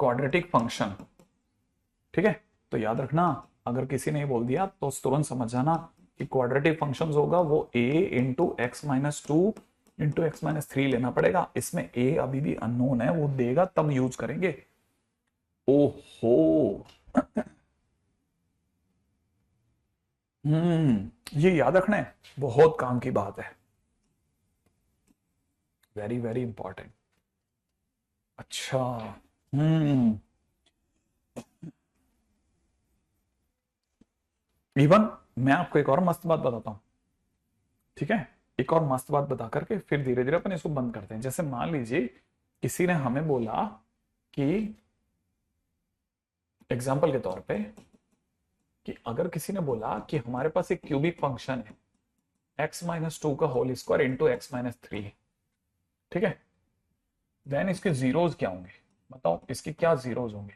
quadratic function, ठीक है। तो याद रखना, अगर किसी ने बोल दिया तो तुरंत समझ जाना कि क्वाड्रेटिक फंक्शन होगा वो A into x minus two into x minus three लेना पड़ेगा। इसमें ए अभी भी अननोन है, वो देगा तब यूज करेंगे। ओहो, ये याद रखना है, बहुत काम की बात है, वेरी वेरी इंपॉर्टेंट। अच्छा, हम्म, इवन मैं आपको एक और मस्त बात बताता हूं, ठीक है। एक और मस्त बात बता करके फिर धीरे धीरे अपन इसको बंद करते हैं। जैसे मान लीजिए किसी ने हमें बोला कि, एग्जाम्पल के तौर पे, कि अगर किसी ने बोला कि हमारे पास एक क्यूबिक फंक्शन है एक्स माइनस टू का whole square into x minus three, ठीक है, देन इसके जीरोज क्या होंगे? बताओ इसके क्या जीरोज होंगे?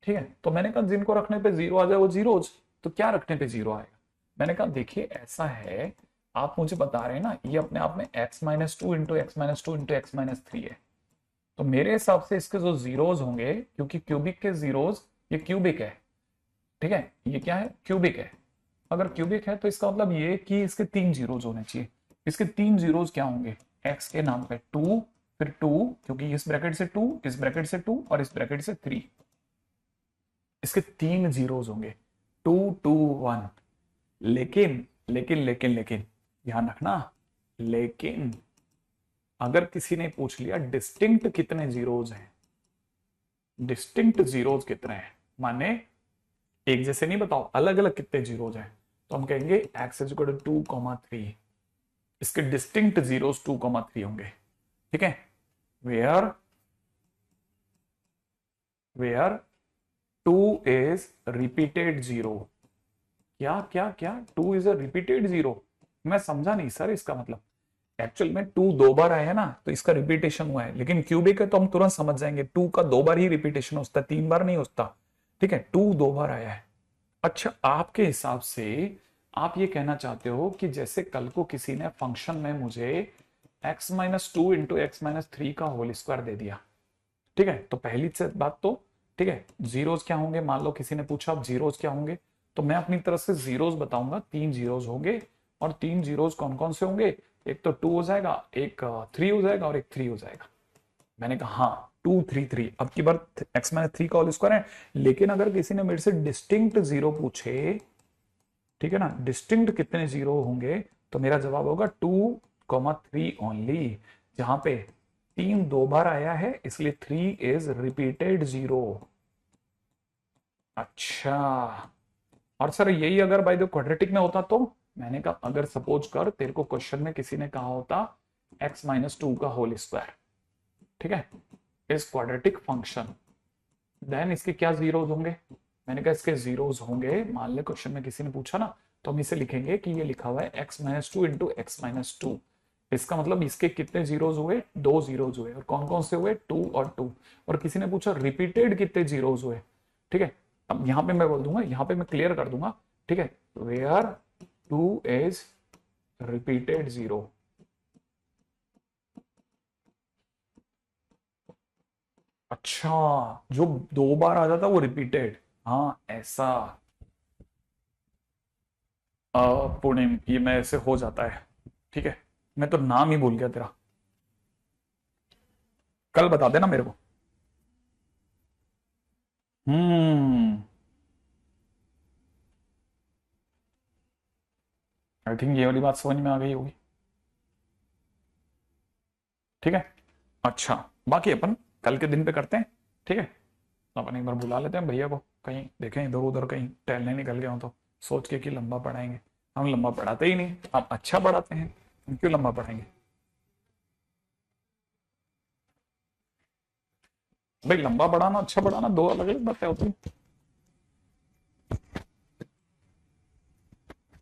ठीक है, तो मैंने कहा जिनको रखने पे जीरो आ जाए वो जीरोज, तो क्या रखने पे जीरो आएगा? मैंने कहा देखिए ऐसा है, आप मुझे बता रहे हैं ना ये अपने आप में x minus two into x minus two into x minus three है, तो मेरे हिसाब से इसके जो जीरोज होंगे, क्योंकि क्यूबिक के जीरोज, ये क्यूबिक है, ठीक है, ये क्या है? क्यूबिक है। अगर क्यूबिक है तो इसका मतलब ये कि इसके 3 जीरोज होने चाहिए। इसके 3 जीरोज क्या होंगे? एक्स के नाम पे 2, फिर 2, क्योंकि इस ब्रैकेट से 2, इस ब्रैकेट से 2 और इस ब्रैकेट से 3, इसके 3 जीरोज होंगे, 2 2 1। लेकिन लेकिन लेकिन लेकिन ध्यान रखना, लेकिन अगर किसी ने पूछ लिया डिस्टिंक्ट कितने जीरोज हैं, डिस्टिंक्ट जीरोज कितने हैं, माने एक जैसे नहीं, बताओ अलग अलग कितने जीरोज हैं, तो हम कहेंगे एक्स इज इक्वल टू 2,3, इसके डिस्टिंक्ट जीरोस 2,3 होंगे, ठीक है। Where where 2 is repeated zero. क्या क्या क्या 2 इज अ रिपीटेड जीरो? मैं समझा नहीं सर इसका मतलब। एक्चुअल में 2 दो बार आया है ना, तो इसका रिपीटेशन हुआ है, लेकिन क्यूबिक है तो हम तुरंत समझ जाएंगे 2 का 2 बार ही रिपीटेशन होता है, 3 बार नहीं होता, ठीक है। 2 दो बार आया है। अच्छा, आपके हिसाब से आप ये कहना चाहते हो कि जैसे कल को किसी ने फंक्शन में मुझे x-2 इंटू x-3 का होल स्क्वायर दे दिया, ठीक है, तो पहली से बात तो ठीक है, जीरोस क्या होंगे, मान लो किसी ने पूछा अब जीरोस क्या होंगे, तो मैं अपनी तरफ से जीरोस बताऊंगा, 3 जीरोस होंगे। और 3 जीरोस कौन कौन से होंगे? एक तो 2 हो जाएगा, एक 3 हो जाएगा और एक 3 हो जाएगा। मैंने कहा हाँ 2 3 3, अब की बार x-3 का होल स्क्वायर है। लेकिन अगर किसी ने मेरे से डिस्टिंक्ट जीरो पूछे, ठीक है ना, डिस्टिंक्ट कितने जीरो होंगे, तो मेरा जवाब होगा 2,3 ओनली। जहां पे 3 दो बार आया है इसलिए 3 इज रिपीटेड जीरो। अच्छा, और सर यही अगर बाय द क्वाड्रेटिक में होता तो? मैंने कहा अगर सपोज कर तेरे को क्वेश्चन में किसी ने कहा होता x-2 का होल स्क्वायर, ठीक है, इस क्वाड्रेटिक फंक्शन, देन इसके क्या जीरोस होंगे? मैंने कहा इसके जीरोस होंगे, मान ले क्वेश्चन में किसी ने पूछा ना, तो हम इसे लिखेंगे कि ये लिखा हुआ है x-2 इंटू x-2। इसका मतलब इसके कितने जीरोस हुए? 2 जीरोस हुए। और कौन कौन से हुए? 2 और 2। और किसी ने पूछा रिपीटेड कितने जीरोस हुए, ठीक है। अब यहां पे मैं बोल दूंगा, यहां पे मैं क्लियर कर दूंगा, ठीक है, वेयर 2 इज रिपीटेड जीरो। अच्छा, जो 2 बार आ जाता वो रिपीटेड, हाँ ऐसा। पुणे ये मैं ऐसे हो जाता है, ठीक है। मैं तो नाम ही भूल गया तेरा, कल बता देना मेरे को। हम्म, आई थिंक ये वाली बात समझ में आ गई होगी, ठीक है। अच्छा, बाकी अपन कल के दिन पे करते हैं, ठीक है। अपन एक बार बुला लेते हैं भैया को, कहीं देखें इधर उधर कहीं टहलने निकल गया हो तो, सोच के कि लंबा पढ़ाएंगे। हम लंबा पढ़ाते ही नहीं, आप अच्छा पढ़ाते हैं, हम क्यों लंबा पढ़ाएंगे? भाई लंबा पढ़ाना अच्छा पढ़ाना दो अलग अलग बातें होती हैं।